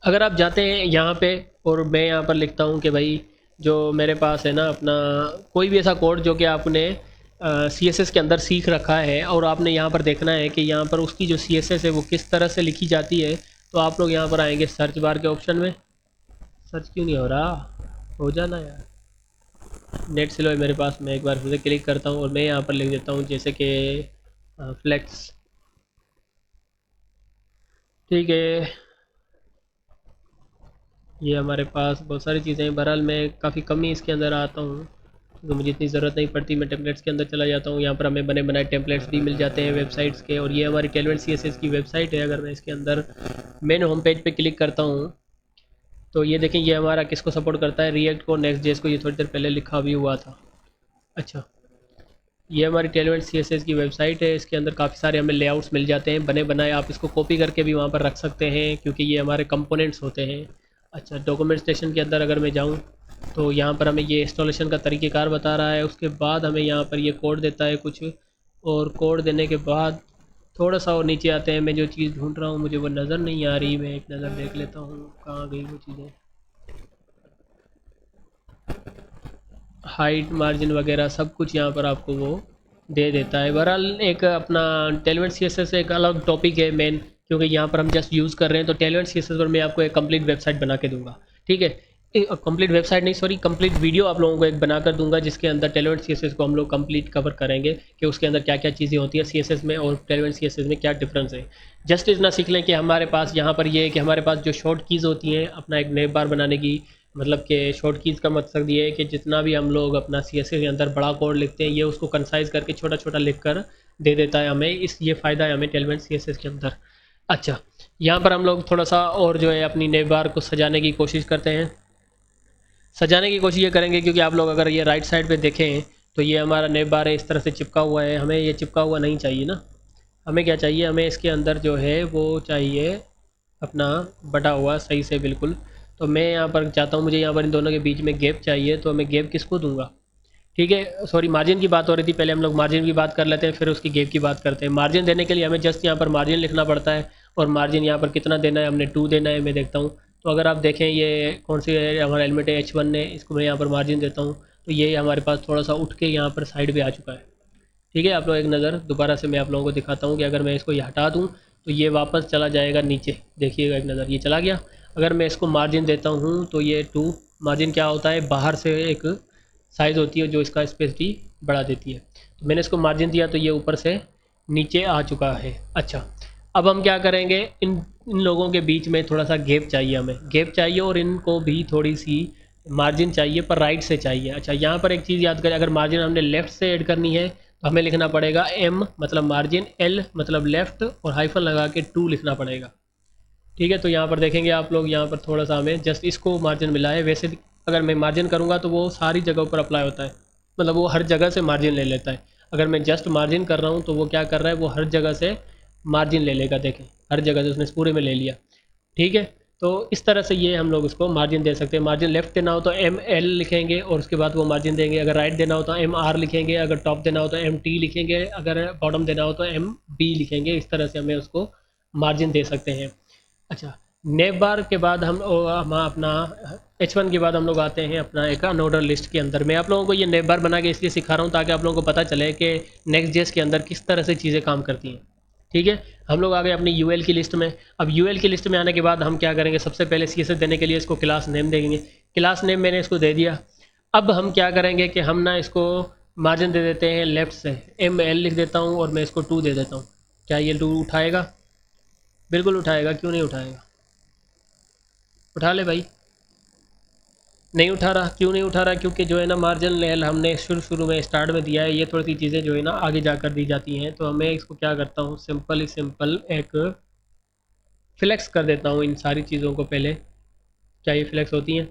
अगर आप जाते हैं यहाँ पे और मैं यहाँ पर लिखता हूँ कि भाई जो मेरे पास है ना अपना कोई भी ऐसा कोड जो कि आपने CSS के अंदर सीख रखा है और आपने यहाँ पर देखना है कि यहाँ पर उसकी जो CSS है वो किस तरह से लिखी जाती है, तो आप लोग यहाँ पर आएंगे सर्च बार के ऑप्शन में। सर्च क्यों नहीं हो रहा? हो जाना यार, नेट स्लो है मेरे पास। मैं एक बार फिर से क्लिक करता हूँ और मैं यहाँ पर लिख देता हूँ जैसे कि फ्लेक्स, ठीक है। ये हमारे पास बहुत सारी चीज़ें हैं। बहरहाल मैं काफ़ी कम ही इसके अंदर आता हूँ तो मुझे इतनी ज़रूरत नहीं पड़ती। मैं टेम्पलेट्स के अंदर चला जाता हूँ, यहाँ पर हमें बने बनाए टेम्पलेट्स भी मिल जाते हैं वेबसाइट्स के। और ये हमारी टेलवेंट CSS की वेबसाइट है। अगर मैं इसके अंदर मेन होम पेज पे क्लिक करता हूँ तो ये देखें ये हमारा किसको सपोर्ट करता है, रिएक्ट को, नेक्स्ट.js को। ये थोड़ी देर पहले लिखा भी हुआ था। अच्छा, ये हमारी टेलवेंट CSS की वेबसाइट है। इसके अंदर काफ़ी सारे हमें लेआउट्स मिल जाते हैं बने बनाए। आप इसको कॉपी करके भी वहाँ पर रख सकते हैं क्योंकि ये हमारे कंपोनेंट्स होते हैं। अच्छा, डॉक्यूमेंटेशन के अंदर अगर मैं जाऊँ तो यहाँ पर हमें ये इंस्टॉलेशन का तरीक़ेकार बता रहा है। उसके बाद हमें यहाँ पर ये कोड देता है कुछ, और कोड देने के बाद थोड़ा सा और नीचे आते हैं। मैं जो चीज़ ढूंढ रहा हूँ मुझे वो नज़र नहीं आ रही। मैं एक नज़र देख लेता हूँ कहाँ गई वो चीज़ें। हाइट, मार्जिन वगैरह सब कुछ यहाँ पर आपको वो दे देता है। बहरहाल एक अपना टेलवेंट CSS एक अलग टॉपिक है मेन, क्योंकि यहाँ पर हम जस्ट यूज़ कर रहे हैं। तो टेलवेंट CSS पर मैं आपको एक कंप्लीट वेबसाइट बना के दूंगा, ठीक है। कंप्लीट वेबसाइट नहीं, सॉरी, कंप्लीट वीडियो आप लोगों को एक बना कर दूंगा, जिसके अंदर टेलवेंट CSS को हम लोग कंप्लीट कवर करेंगे कि उसके अंदर क्या क्या चीज़ें होती है CSS में और टेलवेंट CSS में क्या डिफरेंस है। जस्ट इतना सीख लें कि हमारे पास यहाँ पर ये है कि हमारे पास जो शॉर्ट कीज़ होती हैं अपना एक नेम बार बनाने की, मतलब कि शॉर्ट कीज़ का मकसद ये है कि जितना भी हम लोग अपना CSS के अंदर बड़ा कोड लिखते हैं ये उसको कंसाइज करके छोटा छोटा लिख कर दे देता है हमें। इस ये फ़ायदा है हमें टेलवेंट CSS के अंदर। अच्छा, यहाँ पर हम लोग थोड़ा सा और जो है अपनी नेम बार को सजाने की कोशिश करते हैं। सजाने की कोशिश ये करेंगे क्योंकि आप लोग अगर ये राइट साइड पे देखें तो ये हमारा नेम बार है, इस तरह से चिपका हुआ है। हमें ये चिपका हुआ नहीं चाहिए ना। हमें क्या चाहिए, हमें इसके अंदर जो है वो चाहिए अपना बटा हुआ सही से बिल्कुल। तो मैं यहाँ पर चाहता हूँ, मुझे यहाँ पर इन दोनों के बीच में गैप चाहिए। तो मैं गैप किसको दूंगा, ठीक है। सॉरी, मार्जिन की बात हो रही थी, पहले हम लोग मार्जिन की बात कर लेते हैं फिर उसकी गैप की बात करते हैं। मार्जिन देने के लिए हमें जस्ट यहाँ पर मार्जिन लिखना पड़ता है, और मार्जिन यहाँ पर कितना देना है, हमने 2 देना है। मैं देखता हूँ, तो अगर आप देखें ये कौन सी है, हमारा एलिमेंट है H1 है, इसको मैं यहाँ पर मार्जिन देता हूँ तो ये हमारे पास थोड़ा सा उठ के यहाँ पर साइड पे आ चुका है, ठीक है। आप लोग एक नज़र दोबारा से मैं आप लोगों को दिखाता हूँ कि अगर मैं इसको ये हटा दूँ तो ये वापस चला जाएगा नीचे। देखिएगा एक नज़र, ये चला गया। अगर मैं इसको मार्जिन देता हूँ तो ये 2, मार्जिन क्या होता है, बाहर से एक साइज़ होती है जो इसका स्पेसिटी बढ़ा देती है। तो मैंने इसको मार्जिन दिया तो ये ऊपर से नीचे आ चुका है। अच्छा, अब हम क्या करेंगे, इन इन लोगों के बीच में थोड़ा सा गैप चाहिए, हमें गैप चाहिए, और इनको भी थोड़ी सी मार्जिन चाहिए पर राइट से चाहिए। अच्छा, यहाँ पर एक चीज़ याद करें, अगर मार्जिन हमने लेफ़्ट से ऐड करनी है तो हमें लिखना पड़ेगा M मतलब मार्जिन, L मतलब लेफ़्ट, और हाइफन लगा के 2 लिखना पड़ेगा, ठीक है। तो यहाँ पर देखेंगे आप लोग, यहाँ पर थोड़ा सा हमें जस्ट इसको मार्जिन मिला है। वैसे अगर मैं मार्जिन करूँगा तो वो सारी जगहों पर अप्लाई होता है, मतलब वो हर जगह से मार्जिन ले लेता है। अगर मैं जस्ट मार्जिन कर रहा हूँ तो वो क्या कर रहा है, वो हर जगह से मार्जिन ले लेगा। देखें, हर जगह से उसने पूरे में ले लिया, ठीक है। तो इस तरह से ये हम लोग इसको मार्जिन दे सकते हैं। मार्जिन लेफ्ट देना हो तो ML लिखेंगे और उसके बाद वो मार्जिन देंगे। अगर राइट देना हो तो MR लिखेंगे, अगर टॉप देना हो तो MT लिखेंगे, अगर बॉटम देना हो तो MB लिखेंगे। इस तरह से हमें उसको मार्जिन दे सकते हैं। अच्छा, नेव बार के बाद हम अपना H1 के बाद हम लोग आते हैं अपना एक अनऑर्डर लिस्ट के अंदर। मैं आप लोगों को ये नेव बार बना के इसलिए सिखा रहा हूँ ताकि आप लोगों को पता चले कि नेक्स्ट जेस के अंदर किस तरह से चीज़ें काम करती हैं, ठीक है। हम लोग आ गए अपनी UL की लिस्ट में। अब UL की लिस्ट में आने के बाद हम क्या करेंगे, सबसे पहले CSS देने के लिए इसको क्लास नेम देंगे। क्लास नेम मैंने इसको दे दिया। अब हम क्या करेंगे कि हम ना इसको मार्जिन दे देते हैं लेफ़्ट से, ML लिख देता हूँ और मैं इसको 2 दे देता हूँ। क्या ये 2 उठाएगा? बिल्कुल उठाएगा, क्यों नहीं उठाएगा, उठा ले भाई। नहीं उठा रहा, क्यों नहीं उठा रहा, क्योंकि जो है ना मार्जिन लेवल हमने शुरू शुरू में स्टार्ट में दिया है। ये थोड़ी सी चीज़ें जो है ना आगे जाकर दी जाती हैं। तो हमें इसको क्या करता हूँ, सिंपल ही सिंपल एक फ्लेक्स कर देता हूँ इन सारी चीज़ों को पहले। क्या ये फ्लेक्स होती हैं?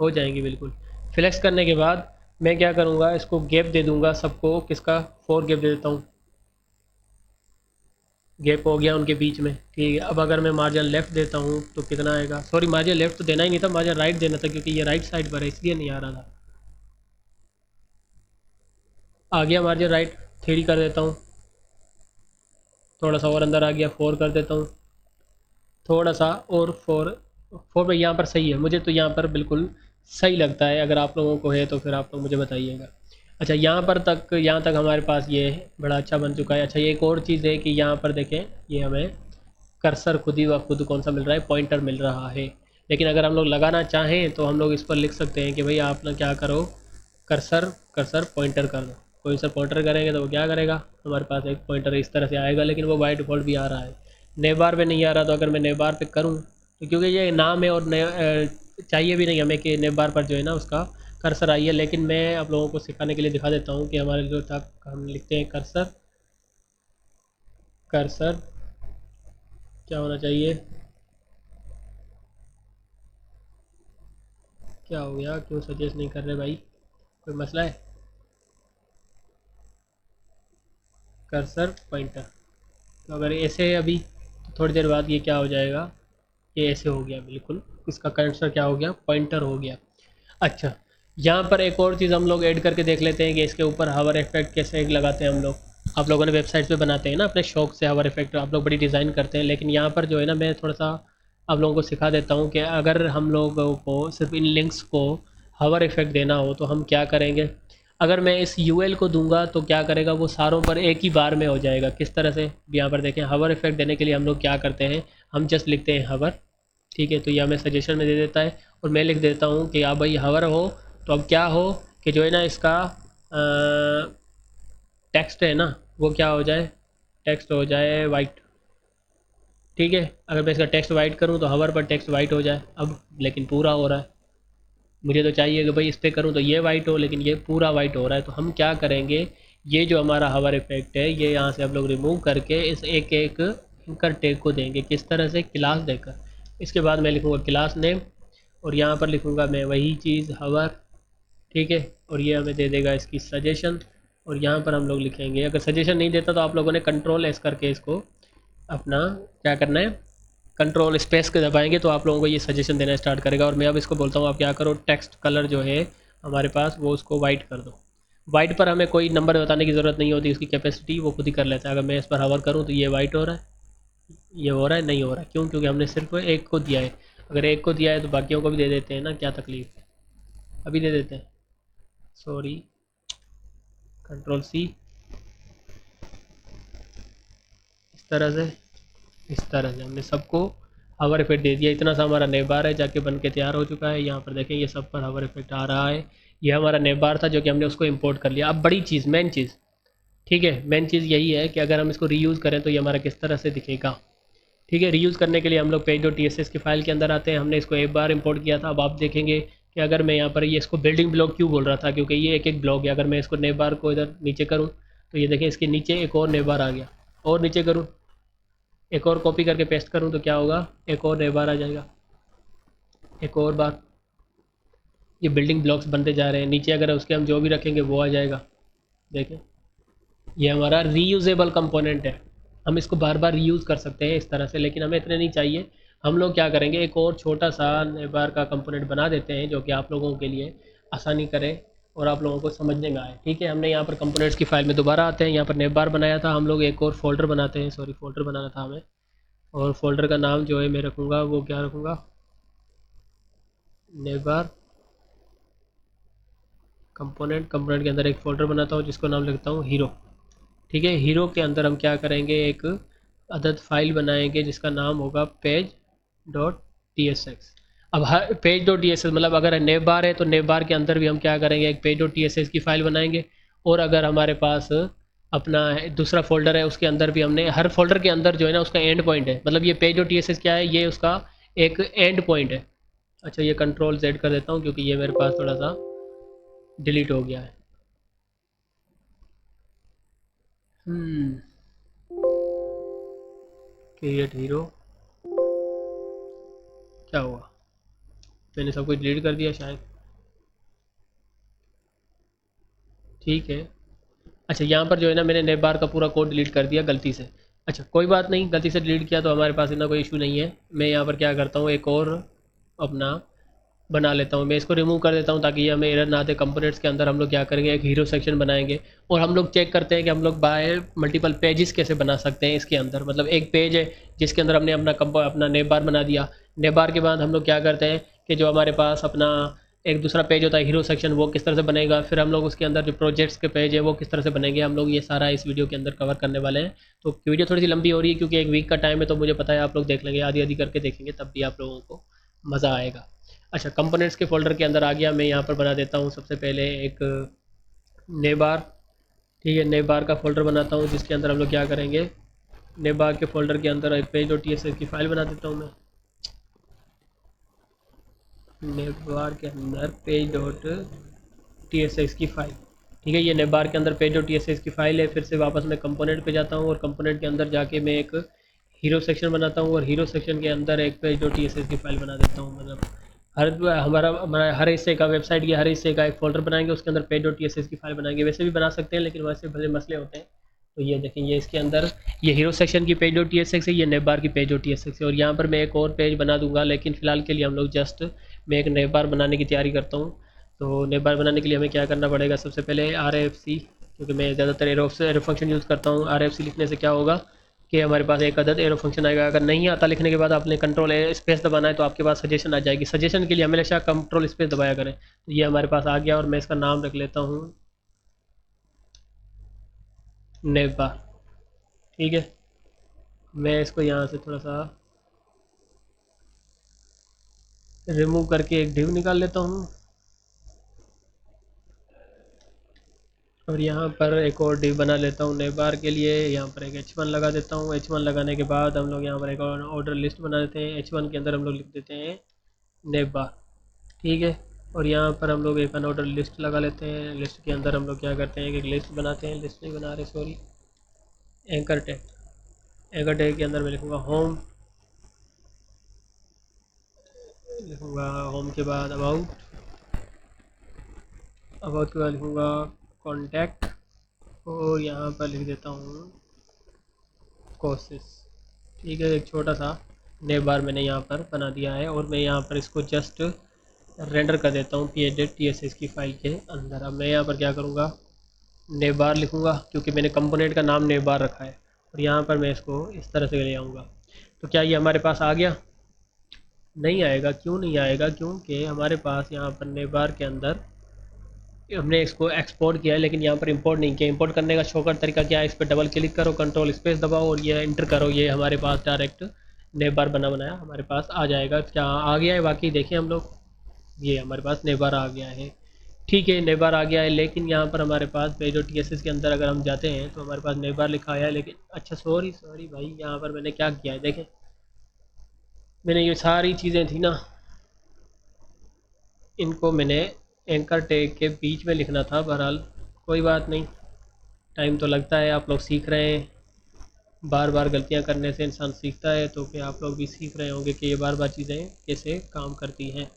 हो जाएंगी बिल्कुल। फ्लेक्स करने के बाद मैं क्या करूँगा, इसको गैप दे दूँगा सबको। किसका? 4 गैप दे देता हूँ। गैप हो गया उनके बीच में, ठीक है। अब अगर मैं मार्जिन लेफ़्ट देता हूँ तो कितना आएगा, सॉरी मार्जिन लेफ़्ट तो देना ही नहीं था, मार्जिन राइट देना था क्योंकि ये राइट साइड पर है इसलिए नहीं आ रहा था। आ गया मार्जिन राइट, 3 कर देता हूँ। थोड़ा सा और अंदर आ गया, 4 कर देता हूँ। थोड़ा सा और 4, 4 पे यहाँ पर सही है, मुझे तो यहाँ पर बिल्कुल सही लगता है। अगर आप लोगों को है तो फिर आप लोग मुझे बताइएगा। अच्छा, यहाँ तक हमारे पास ये बड़ा अच्छा बन चुका है। अच्छा, ये एक और चीज़ है कि यहाँ पर देखें, ये हमें कर्सर खुद ही व खुद कौन सा मिल रहा है, पॉइंटर मिल रहा है। लेकिन अगर हम लोग लगाना चाहें तो हम लोग इस पर लिख सकते हैं कि भाई आप ना क्या करो, कर्सर कर्सर पॉइंटर कर दो। कोई सा पॉइंटर करेंगे तो वो क्या करेगा, हमारे पास एक पॉइंटर इस तरह से आएगा, लेकिन वो बाय डिफ़ॉल्ट भी आ रहा है। नेव बार पे नहीं आ रहा, तो अगर मैं नेव बार पे करूँ तो क्योंकि ये नाम है और चाहिए भी नहीं हमें कि नेव बार पर जो है ना उसका कर्सर आई है। लेकिन मैं आप लोगों को सिखाने के लिए दिखा देता हूँ कि हमारे जो था, हम लिखते हैं कर्सर। कर्सर क्या होना चाहिए, क्या हो गया, क्यों सजेस्ट नहीं कर रहे भाई, कोई मसला है? Cursor pointer. तो अगर ऐसे है अभी तो थोड़ी देर बाद ये क्या हो जाएगा, ये ऐसे हो गया, बिल्कुल इसका कर्सर क्या हो गया, पॉइंटर हो गया। अच्छा, यहाँ पर एक और चीज़ हम लोग ऐड करके देख लेते हैं कि इसके ऊपर हवर इफेक्ट कैसे लगाते हैं हम लोग। आप लोगों ने वेबसाइट पे बनाते हैं ना अपने शौक से हवर इफेक्ट, आप लोग बड़ी डिज़ाइन करते हैं, लेकिन यहाँ पर जो है ना मैं थोड़ा सा आप लोगों को सिखा देता हूँ कि अगर हम लोगों को सिर्फ इन लिंक्स को हवर इफेक्ट देना हो तो हम क्या करेंगे। अगर मैं इस यूएल को दूंगा तो क्या करेगा, वो सारों पर एक ही बार में हो जाएगा। किस तरह से, यहाँ पर देखें, हवर इफेक्ट देने के लिए हम लोग क्या करते हैं, हम जस्ट लिखते हैं हवर। ठीक है, तो ये हमें सजेशन में दे देता है और मैं लिख देता हूँ कि आप भाई हवर हो तो अब क्या हो कि जो है ना इसका टेक्स्ट है ना वो क्या हो जाए, टेक्स्ट हो जाए वाइट। ठीक है, अगर मैं इसका टेक्स्ट वाइट करूँ तो हवर पर टेक्स्ट वाइट हो जाए अब, लेकिन पूरा हो रहा है। मुझे तो चाहिए कि भाई इस पर करूँ तो ये वाइट हो, लेकिन ये पूरा वाइट हो रहा है। तो हम क्या करेंगे, ये जो हमारा हवर इफेक्ट है ये यहाँ से आप लोग रिमूव करके इस एक एक एंकर टैग को देंगे। किस तरह से, क्लास देकर। इसके बाद मैं लिखूँगा क्लास नेम और यहाँ पर लिखूँगा मैं वही चीज़ हवर। ठीक है, और ये हमें दे देगा इसकी सजेशन। और यहाँ पर हम लोग लिखेंगे, अगर सजेशन नहीं देता तो आप लोगों ने कंट्रोल एस करके इसको अपना क्या करना है, कंट्रोल स्पेस के दबाएंगे तो आप लोगों को ये सजेशन देना स्टार्ट करेगा। और मैं अब इसको बोलता हूँ आप क्या करो, टेक्स्ट कलर जो है हमारे पास वो उसको वाइट कर दो। वाइट पर हमें कोई नंबर बताने की ज़रूरत नहीं होती, उसकी कैपेसिटी वो खुद ही कर लेता है। अगर मैं इस पर हवर करूँ तो ये वाइट हो रहा है, ये हो रहा है, नहीं हो रहा है, क्यों, क्योंकि हमने सिर्फ एक को दिया है। अगर एक को दिया है तो बाकियों को भी दे देते हैं ना, क्या तकलीफ है, अभी दे देते हैं। सॉरी, कंट्रोल सी, इस तरह से हमने सबको हवर इफेक्ट दे दिया। इतना सा हमारा नेव बार है जाके बन के तैयार हो चुका है। यहाँ पर देखें ये सब पर हवर इफेक्ट आ रहा है। ये हमारा नेव बार था जो कि हमने उसको इंपोर्ट कर लिया। अब बड़ी चीज़, मेन चीज़, ठीक है, मेन चीज़ यही है कि अगर हम इसको रीयूज़ करें तो ये हमारा किस तरह से दिखेगा। ठीक है, रीयूज़ करने के लिए हम लोग page.tss की फ़ाइल के अंदर आते हैं। हमने इसको एक बार इंपोर्ट किया था। अब आप देखेंगे कि अगर मैं यहाँ पर ये इसको बिल्डिंग ब्लॉक क्यों बोल रहा था, क्योंकि ये एक एक ब्लॉक है। अगर मैं इसको नेव बार को इधर नीचे करूँ तो ये देखें इसके नीचे एक और नेव बार आ गया, और नीचे करूँ, एक और कॉपी करके पेस्ट करूँ तो क्या होगा, एक और नेव बार आ जाएगा, एक और बार। ये बिल्डिंग ब्लॉक्स बनते जा रहे हैं। नीचे अगर उसके हम जो भी रखेंगे वो आ जाएगा। देखें, ये हमारा रीयूजेबल कंपोनेंट है, हम इसको बार बार रीयूज़ कर सकते हैं इस तरह से, लेकिन हमें इतने नहीं चाहिए। हम लोग क्या करेंगे, एक और छोटा सा नेबार का कंपोनेंट बना देते हैं जो कि आप लोगों के लिए आसानी करे और आप लोगों को समझने में आए। ठीक है, हमने यहाँ पर कंपोनेंट्स की फ़ाइल में दोबारा आते हैं। यहाँ पर नेबार बनाया था, हम लोग एक और फोल्डर बनाते हैं, सॉरी फोल्डर बनाना था हमें, और फोल्डर का नाम जो है मैं रखूँगा, वो क्या रखूँगा, नेबार कंपोनेंट। कंपोनेंट के अंदर एक फ़ोल्डर बनाता हूँ जिसको नाम लिखता हूँ हीरो। ठीक है, हीरो के अंदर हम क्या करेंगे, एक अदद फाइल बनाएंगे जिसका नाम होगा page.tsx। अब हर page.tsx मतलब अगर नेव बार है तो नेव बार के अंदर भी हम क्या करेंगे, एक page.tsx की फ़ाइल बनाएंगे। और अगर हमारे पास अपना दूसरा फोल्डर है उसके अंदर भी हमने, हर फोल्डर के अंदर जो है ना उसका एंड पॉइंट है, मतलब ये page.tsx क्या है, ये उसका एक एंड पॉइंट है। अच्छा, ये कंट्रोल Z कर देता हूँ क्योंकि ये मेरे पास थोड़ा सा डिलीट हो गया है। क्रिएट हीरो, क्या हुआ, मैंने सब कुछ डिलीट कर दिया शायद। ठीक है, अच्छा यहाँ पर जो है ना मैंने नेव बार का पूरा कोड डिलीट कर दिया गलती से। अच्छा कोई बात नहीं, गलती से डिलीट किया तो हमारे पास इतना कोई इशू नहीं है। मैं यहाँ पर क्या करता हूँ, एक और अपना बना लेता हूँ, मैं इसको रिमूव कर देता हूँ ताकि ये हमें एरर ना आते। कंपोनेंट्स के अंदर हम लोग क्या करेंगे, एक हीरो सेक्शन बनाएंगे और हम लोग चेक करते हैं कि हम लोग बाय मल्टीपल पेजेस कैसे बना सकते हैं इसके अंदर। मतलब एक पेज है जिसके अंदर हमने अपना नेव बार बना दिया। नेव बार के बाद हम लोग क्या करते हैं कि जो हमारे पास अपना एक दूसरा पेज होता है हीरो सेक्शन, वो किस तरह से बनेगा, फिर हम लोग उसके अंदर जो प्रोजेक्ट्स के पेज है वो किस तरह से बनेंगे, हम लोग ये सारा इस वीडियो के अंदर कवर करने वाले हैं। तो वीडियो थोड़ी सी लंबी हो रही है क्योंकि एक वीक का टाइम है, तो मुझे पता है आप लोग देख लेंगे, आधी आधी करके देखेंगे तब भी आप लोगों को मज़ा आएगा। अच्छा, कंपोनेंट्स के फोल्डर के अंदर आ गया। मैं यहाँ पर बना देता हूँ सबसे पहले एक नेव बार। ठीक है, नेव बार का फोल्डर बनाता हूँ जिसके अंदर हम लोग क्या करेंगे, नेव बार के फोल्डर के अंदर एक page.tsx की फ़ाइल बना देता हूँ मैं। नेव बार के अंदर page.tsx की फ़ाइल। ठीक है, ये नेव बार के अंदर page.tsx की फ़ाइल है। फिर से वापस मैं कंपोनेंट पे जाता हूँ और कंपोनेंट के अंदर जाके मैं एक हीरो सेक्शन बनाता हूँ और हीरो सेक्शन के अंदर एक page.tsx की फ़ाइल बना देता हूँ। मतलब हमारा हर हिस्से का, वेबसाइट के हर हिस्से का एक फ़ोल्डर बनाएंगे, उसके अंदर page.tsx की फ़ाइल बनाएंगे। वैसे भी बना सकते हैं लेकिन वैसे बड़े मसले होते हैं, तो ये देखें, ये इसके अंदर ये हीरो सेक्शन की page dot T S x है, ये नेव बार की page dot T S x है। और यहाँ पर मैं एक और पेज बना दूंगा, लेकिन फ़िलहाल के लिए हम लोग जस्ट मैं एक नेव बार बनाने की तैयारी करता हूँ। तो नेव बार बनाने के लिए हमें क्या करना पड़ेगा, सबसे पहले आर एफ सी, क्योंकि मैं ज़्यादातर एरो फंक्शन यूज़ करता हूँ। आर एफ सी लिखने से क्या होगा कि हमारे पास एक अदद एरो फंक्शन आएगा। अगर नहीं आता लिखने के बाद आपने कंट्रोल स्पेस दबाना है तो आपके पास सजेशन आ जाएगी। सजेशन के लिए हमेशा कंट्रोल स्पेस दबाया करें। तो ये हमारे पास आ गया और मैं इसका नाम रख लेता हूँ नेव बार। ठीक है, मैं इसको यहाँ से थोड़ा सा रिमूव करके एक डिव निकाल लेता हूँ और यहाँ पर एक और डिव बना लेता हूँ नेव बार के लिए। यहाँ पर एक H1 लगा देता हूँ। H1 लगाने के बाद हम लोग यहाँ पर एक और ऑर्डर लिस्ट बना देते हैं। H1 के अंदर हम लोग लिख देते हैं नेव बार। ठीक है, और यहाँ पर हम लोग एक अनऑर्डर लिस्ट लगा लेते हैं। लिस्ट के अंदर हम लोग क्या करते हैं कि एक लिस्ट बनाते हैं, लिस्ट नहीं बना रहे sorry, anchor tag. Anchor tag के अंदर मैं लिखूँगा होम, लिखूँगा होम के बाद अबाउट, अबाउट के बाद लिखूँगा कॉन्टैक्ट, और यहाँ पर लिख देता हूँ कोर्सेस। ठीक है, एक छोटा सा नेव बार मैंने यहाँ पर बना दिया है और मैं यहाँ पर इसको जस्ट रेंडर कर देता हूँ ph.tss की फ़ाइल के अंदर। अब मैं यहाँ पर क्या करूँगा, नेव बार लिखूँगा क्योंकि मैंने कंपोनेंट का नाम नेव बार रखा है, और यहाँ पर मैं इसको इस तरह से ले आऊँगा। तो क्या ये हमारे पास आ गया? नहीं आएगा। क्यों नहीं आएगा? क्योंकि हमारे पास यहाँ पर नेव बार के अंदर हमने इसको एक्सपोर्ट किया है, लेकिन यहाँ पर इंपोर्ट नहीं किया। इंपोर्ट करने का शॉर्टकट तरीका क्या है, इस पर डबल क्लिक करो, कंट्रोल स्पेस दबाओ और ये इंटर करो, ये हमारे पास डायरेक्ट नेव बार बना बनाया हमारे पास आ जाएगा। क्या आ गया है? वाकई देखें हम लोग, ये हमारे पास नेव बार आ गया है। ठीक है, नेव बार आ गया है, लेकिन यहाँ पर हमारे पास पेज टी एस एस के अंदर अगर हम जाते हैं तो हमारे पास नेव बार लिखा आया है, लेकिन अच्छा सॉरी सॉरी भाई, यहाँ पर मैंने क्या किया है देखें, मैंने ये सारी चीज़ें थी ना, इनको मैंने एंकर टैग के बीच में लिखना था। बहरहाल कोई बात नहीं, टाइम तो लगता है, आप लोग सीख रहे हैं। बार बार गलतियां करने से इंसान सीखता है, तो फिर आप लोग भी सीख रहे होंगे कि ये बार बार चीज़ें कैसे काम करती हैं।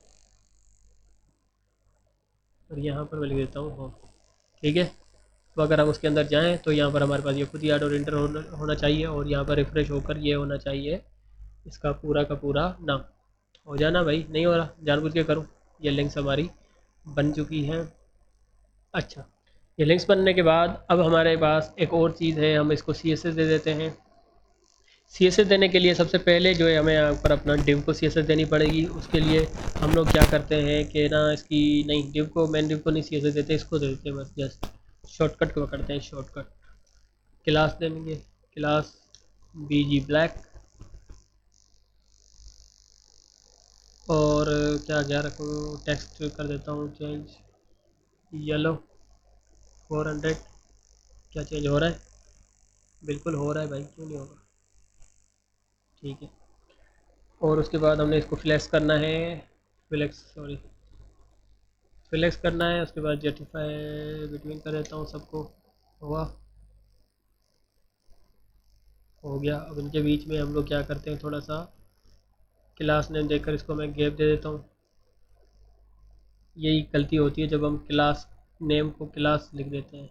और यहाँ पर मैं लिख देता हूँ होम। ठीक है, तो अगर हम उसके अंदर जाएं तो यहाँ पर हमारे पास ये खुद ही ऐड और इंटर होना चाहिए, और यहाँ पर रिफ़्रेश होकर ये होना चाहिए इसका पूरा का पूरा नाम। हो जाना भाई, नहीं हो रहा, जानबूझ के करूँ। ये लिंक्स हमारी बन चुकी हैं। अच्छा, ये लिंक्स बनने के बाद अब हमारे पास एक और चीज़ है, हम इसको सी एस एस दे देते हैं। सी एस एस देने के लिए सबसे पहले जो है हमें यहाँ पर अपना डिव को सी एस एस देनी पड़ेगी। उसके लिए हम लोग क्या करते हैं कि ना, इसकी नहीं, डिव को मेन डिव को नहीं सी एस एस देते, इसको दे देते हैं बस, जस्ट शॉर्टकट को करते हैं शॉर्टकट। क्लास देंगे, क्लास बी जी ब्लैक, और क्या क्या रखूँ, टेक्स्ट कर देता हूँ चेंज येलो 400। क्या चेंज हो रहा है? बिल्कुल हो रहा है भाई, क्यों नहीं होगा। ठीक है, और उसके बाद हमने इसको फ्लैश करना है, फ्लेक्स करना है। उसके बाद जस्टिफाई बिटवीन कर देता हूँ सबको। हुआ, हो गया। अब इनके बीच में हम लोग क्या करते हैं, थोड़ा सा क्लास नेम देकर इसको मैं गैप दे देता हूँ। यही गलती होती है जब हम क्लास नेम को क्लास लिख देते हैं।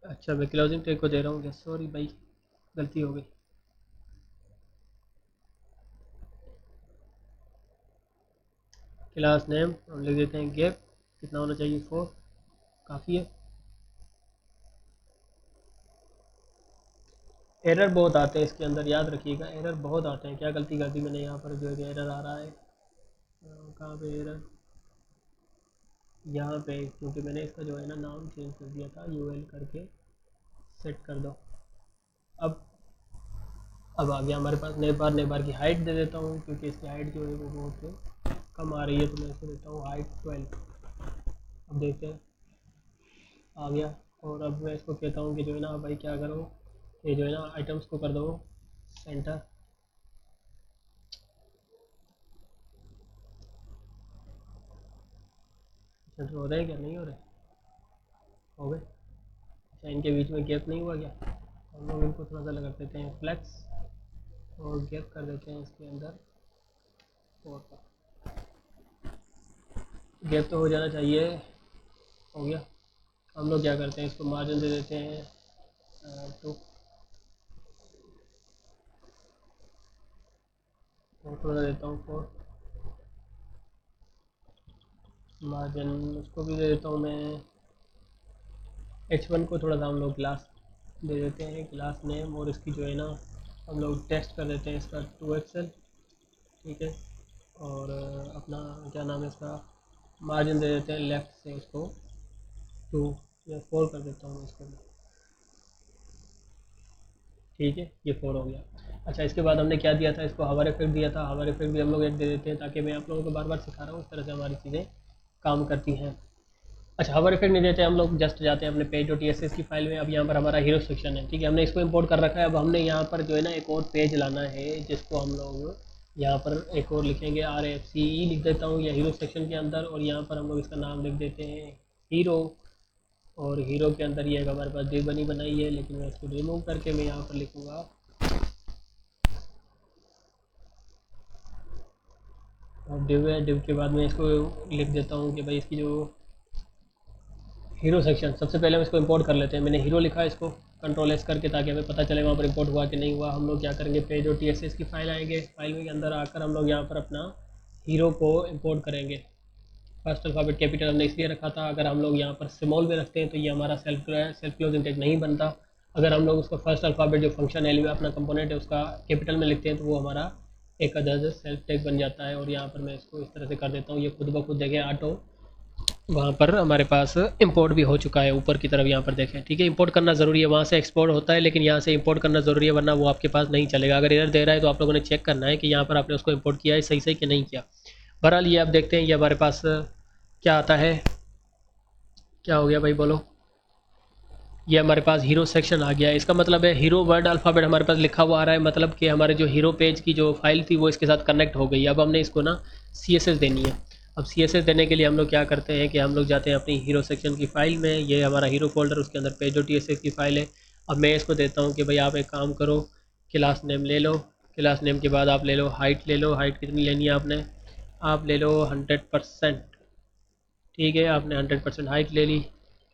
अच्छा, मैं क्लोजिंग टैग को दे रहा हूँ, सॉरी भाई, गलती हो गई। क्लास नेम हम लिख देते हैं गैप, कितना होना चाहिए, 4, काफ़ी है। एरर बहुत आते हैं इसके अंदर, याद रखिएगा, एरर बहुत आते हैं। क्या गलती कर दी मैंने यहाँ पर जो है एरर आ रहा है, कहाँ पे एरर, यहाँ पे, क्योंकि मैंने इसका जो है ना नाम चेंज कर दिया था, यूएल करके सेट कर दो। अब अब आ गया हमारे पास नेम बार की हाइट दे देता हूँ, क्योंकि इसकी हाइट जो है वो बहुत कम आ रही है, तो मैं इसको देता हूँ हाइट 12। अब देखते हैं, आ गया। और अब मैं इसको कहता हूँ कि जो है ना भाई क्या करो, ये जो है ना आइटम्स को कर दो सेंटर। सेंटर हो रहा है क्या, नहीं हो रहा है? हो गए। अच्छा, इनके बीच में गैप नहीं हुआ क्या? हम लोग इनको थोड़ा सा लगा देते हैं फ्लैक्स, और गैप कर देते हैं इसके अंदर 4 का। गैप तो हो जाना चाहिए। हो गया। हम लोग क्या करते हैं, इसको मार्जिन दे देते हैं तो थोड़ा देता हूँ 4 मार्जिन। उसको भी दे देता हूँ मैं H1 को थोड़ा सा हम लोग क्लास दे देते हैं, क्लास नेम। और इसकी जो है ना हम लोग टेस्ट कर देते हैं इसका 2 एक्सल। ठीक है। और अपना क्या नाम है इसका, मार्जिन दे देते हैं लेफ़्ट से इसको 2 या 4 कर देता हूँ इसको। ठीक है, ये 4 हो गया। अच्छा, इसके बाद हमने क्या दिया था, इसको हावर इफेक्ट दिया था। हावर इफेक्ट भी हम लोग एक दे देते हैं, ताकि मैं आप लोगों को बार बार सिखा रहा हूँ, इस तरह से हमारी चीज़ें काम करती हैं। अच्छा, हावर इफेक्ट नहीं देते हम लोग, जस्ट जाते हैं अपने पेज और TSS की फाइल में। अब यहाँ पर हमारा हीरो सेक्शन है। ठीक है, हमने इसको इंपोर्ट कर रखा है। अब हमने यहाँ पर जो है ना एक और पेज लाना है, जिसको हम लोग यहाँ पर एक और लिखेंगे RFCE लिख देता हूँ या हीरो सेक्शन के अंदर। और यहाँ पर हम लोग इसका नाम लिख देते हैं हीरो। और हीरो के अंदर ये एक हमारे पास डिव बनी बनाई है, लेकिन मैं इसको रिमूव करके मैं यहाँ पर लिखूँगा डिव है। डिव के बाद मैं इसको लिख देता हूँ कि भाई इसकी जो हीरो सेक्शन, सबसे पहले हम इसको इंपोर्ट कर लेते हैं। मैंने हीरो लिखा है, इसको कंट्रोल S करके, ताकि हमें पता चले वहाँ पर इंपोर्ट हुआ कि नहीं हुआ। हम लोग क्या करेंगे, पेज और TSS की फाइल आएंगे, फाइल के अंदर आकर हम लोग यहाँ पर अपना हीरो को इंपोर्ट करेंगे। फर्स्ट अल्फ़ाबेट कैपिटल हमने इसलिए रखा था, अगर हम लोग यहाँ पर स्मॉल में रखते हैं तो ये हमारा सेल्फ क्लोजिंग टैग नहीं बनता। अगर हम लोग उसका फर्स्ट अल्फ़ाबेट जो फंक्शन एलिवे अपना कंपोनेंट है उसका कैपिटल में लिखते हैं तो वो हमारा एक अदर सेल्फ टैग बन जाता है। और यहाँ पर मैं इसको इस तरह से कर देता हूँ, ये खुद ब खुद देखें ऑटो वहाँ पर हमारे पास इंपोर्ट भी हो चुका है ऊपर की तरफ। यहाँ पर देखें, ठीक है, इंपोर्ट करना ज़रूरी है। वहाँ से एक्सपोर्ट होता है, लेकिन यहाँ से इंपोर्ट करना ज़रूरी है, वरना वो आपके पास नहीं चलेगा। अगर एरर दे रहा है तो आप लोगों ने चेक करना है कि यहाँ पर आपने उसको इंपोर्ट किया है सही सही कि नहीं किया। बहरहाल ये आप देखते हैं, ये हमारे पास क्या आता है। क्या हो गया भाई, बोलो। ये हमारे पास हीरो सेक्शन आ गया है। इसका मतलब है हीरो वर्ड अल्फ़ाबेट हमारे पास लिखा हुआ आ रहा है, मतलब कि हमारे जो हीरो पेज की जो फाइल थी वो इसके साथ कनेक्ट हो गई। अब हमने इसको ना CSS देनी है। अब CSS देने के लिए हम लोग क्या करते हैं कि हम लोग जाते हैं अपनी हीरो सेक्शन की फ़ाइल में। ये हमारा हीरो फोल्डर, उसके अंदर पेज और TSS की फ़ाइल है। अब मैं इसको देता हूँ कि भाई आप एक काम करो, क्लास नेम ले लो। क्लास नेम के बाद आप ले लो हाइट, ले लो हाइट कितनी लेनी है आपने, आप ले लो 100%। ठीक है, आपने 100% हाइट ले ली।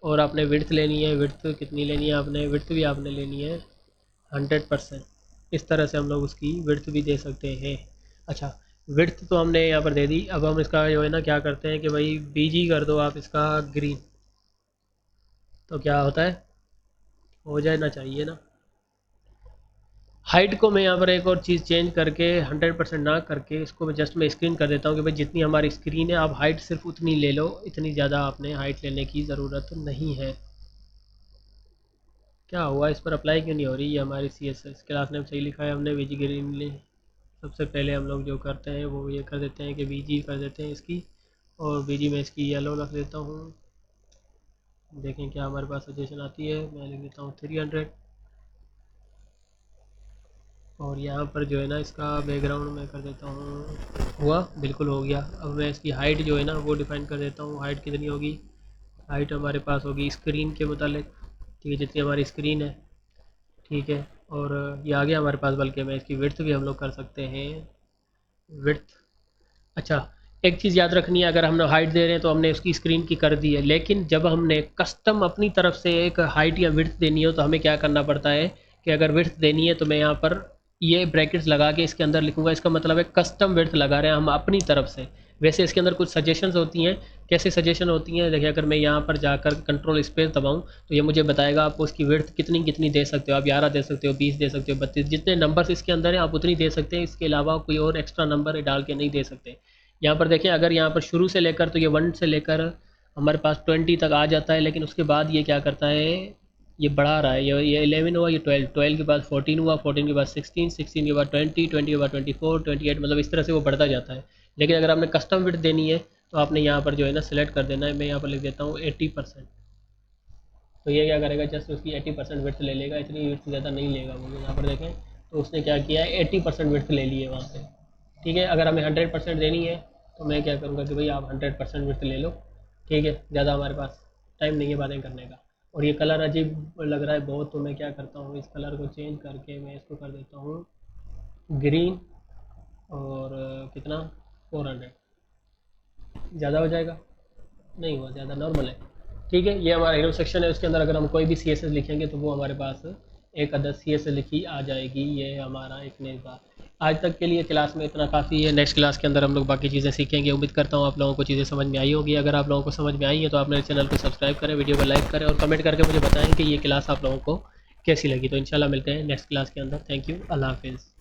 और आपने विड्थ लेनी है, विड्थ कितनी लेनी है आपने, विड्थ भी आपने लेनी है 100%। इस तरह से हम लोग उसकी विड्थ भी दे सकते हैं। अच्छा, विड्थ तो हमने यहाँ पर दे दी। अब हम इसका जो है ना क्या करते हैं कि भाई BG कर दो आप इसका ग्रीन, तो क्या होता है, हो जाना चाहिए ना। हाइट को मैं यहाँ पर एक और चीज़ चेंज करके 100% ना करके इसको मैं जस्ट मैं स्क्रीन कर देता हूँ कि भाई जितनी हमारी स्क्रीन है आप हाइट सिर्फ उतनी ले लो, इतनी ज़्यादा आपने हाइट लेने की ज़रूरत नहीं है। क्या हुआ, इस पर अप्लाई क्यों नहीं हो रही। ये हमारी CSS क्लास नेम सही लिखा है हमने, VG ग्रीन ले। सबसे पहले हम लोग जो करते हैं वो ये कर देते हैं कि VG कर देते हैं इसकी, और VG में इसकी येलो रख देता हूँ। देखें क्या हमारे पास सजेशन आती है। मैं लिख देता हूँ 300। और यहाँ पर जो है ना इसका बैकग्राउंड में कर देता हूँ, हुआ, बिल्कुल हो गया। अब मैं इसकी हाइट जो है ना वो डिफाइन कर देता हूँ। हाइट कितनी होगी, हाइट हमारे पास होगी स्क्रीन के मुतालिक, ठीक है, जितनी हमारी स्क्रीन है। ठीक है, और ये आ गया हमारे पास। बल्कि मैं इसकी विड्थ भी हम लोग कर सकते हैं, विड्थ। अच्छा, एक चीज़ याद रखनी है, अगर हम हाइट दे रहे हैं तो हमने उसकी स्क्रीन की कर दी है, लेकिन जब हमने कस्टम अपनी तरफ से एक हाइट या विड्थ देनी हो तो हमें क्या करना पड़ता है कि अगर विड्थ देनी है तो मैं यहाँ पर ये ब्रैकेट्स लगा के इसके अंदर लिखूंगा। इसका मतलब है कस्टम विड्थ लगा रहे हैं हम अपनी तरफ से। वैसे इसके अंदर कुछ सजेशंस होती हैं। कैसे सजेशन होती हैं, देखिए, अगर मैं यहाँ पर जाकर कंट्रोल स्पेस दबाऊँ तो ये मुझे बताएगा आपको उसकी विड्थ कितनी कितनी दे सकते हो। आप 11 दे सकते हो, 20 दे सकते हो, 32, जितने नंबर्स इसके अंदर हैं आप उतनी दे सकते हैं। इसके अलावा कोई और एक्स्ट्रा नंबर डाल के नहीं दे सकते। यहाँ पर देखें, अगर यहाँ पर शुरू से लेकर तो ये 1 से लेकर हमारे पास 20 तक आ जाता है, लेकिन उसके बाद ये क्या करता है, ये बढ़ा रहा है। ये 11 हुआ, ये 12, 12 के बाद 14 हुआ, 14 के बाद 16, 16 के बाद 20, 20 के बाद 24, 28, मतलब इस तरह से वो बढ़ता जाता है। लेकिन अगर आपने कस्टम विड्थ देनी है तो आपने यहाँ पर जो है ना सिलेक्ट कर देना है। मैं यहाँ पर लिख देता हूँ 80%। तो ये क्या करेगा, जस्ट उसकी 80% विड्थ ले लेगा, इतनी विड्थ ज़्यादा नहीं लेगा वो। यहाँ पर देखें तो उसने क्या किया है, 80% विड्थ ले ली है वहाँ से। ठीक है, अगर हमें 100% देनी है तो मैं क्या करूँगा कि भाई आप 100% विड्थ ले लो। ठीक है, ज़्यादा हमारे पास टाइम नहीं है बातें करने का। और ये कलर अजीब लग रहा है बहुत, तो मैं क्या करता हूँ, इस कलर को चेंज करके मैं इसको कर देता हूँ ग्रीन। और कितना, 400, ज़्यादा हो जाएगा। नहीं हुआ ज़्यादा, नॉर्मल है। ठीक है, ये हमारा हीरो सेक्शन है। उसके अंदर अगर हम कोई भी सी एस एस लिखेंगे तो वो हमारे पास एक अदर सी एस एस लिखी आ जाएगी। ये हमारा एक नई बात। आज तक के लिए क्लास में इतना काफ़ी है। नेक्स्ट क्लास के अंदर हम लोग बाकी चीज़ें सीखेंगे। उम्मीद करता हूँ आप लोगों को चीज़ें समझ में आई होगी। अगर आप लोगों को समझ में आई है तो आप मेरे चैनल को सब्सक्राइब करें, वीडियो को लाइक करें और कमेंट करके मुझे बताएं कि ये क्लास आप लोगों को कैसी लगी। तो इंशाल्लाह मिलते हैं नेक्स्ट क्लास के अंदर। थैंक यू, अल्लाह हाफिज़।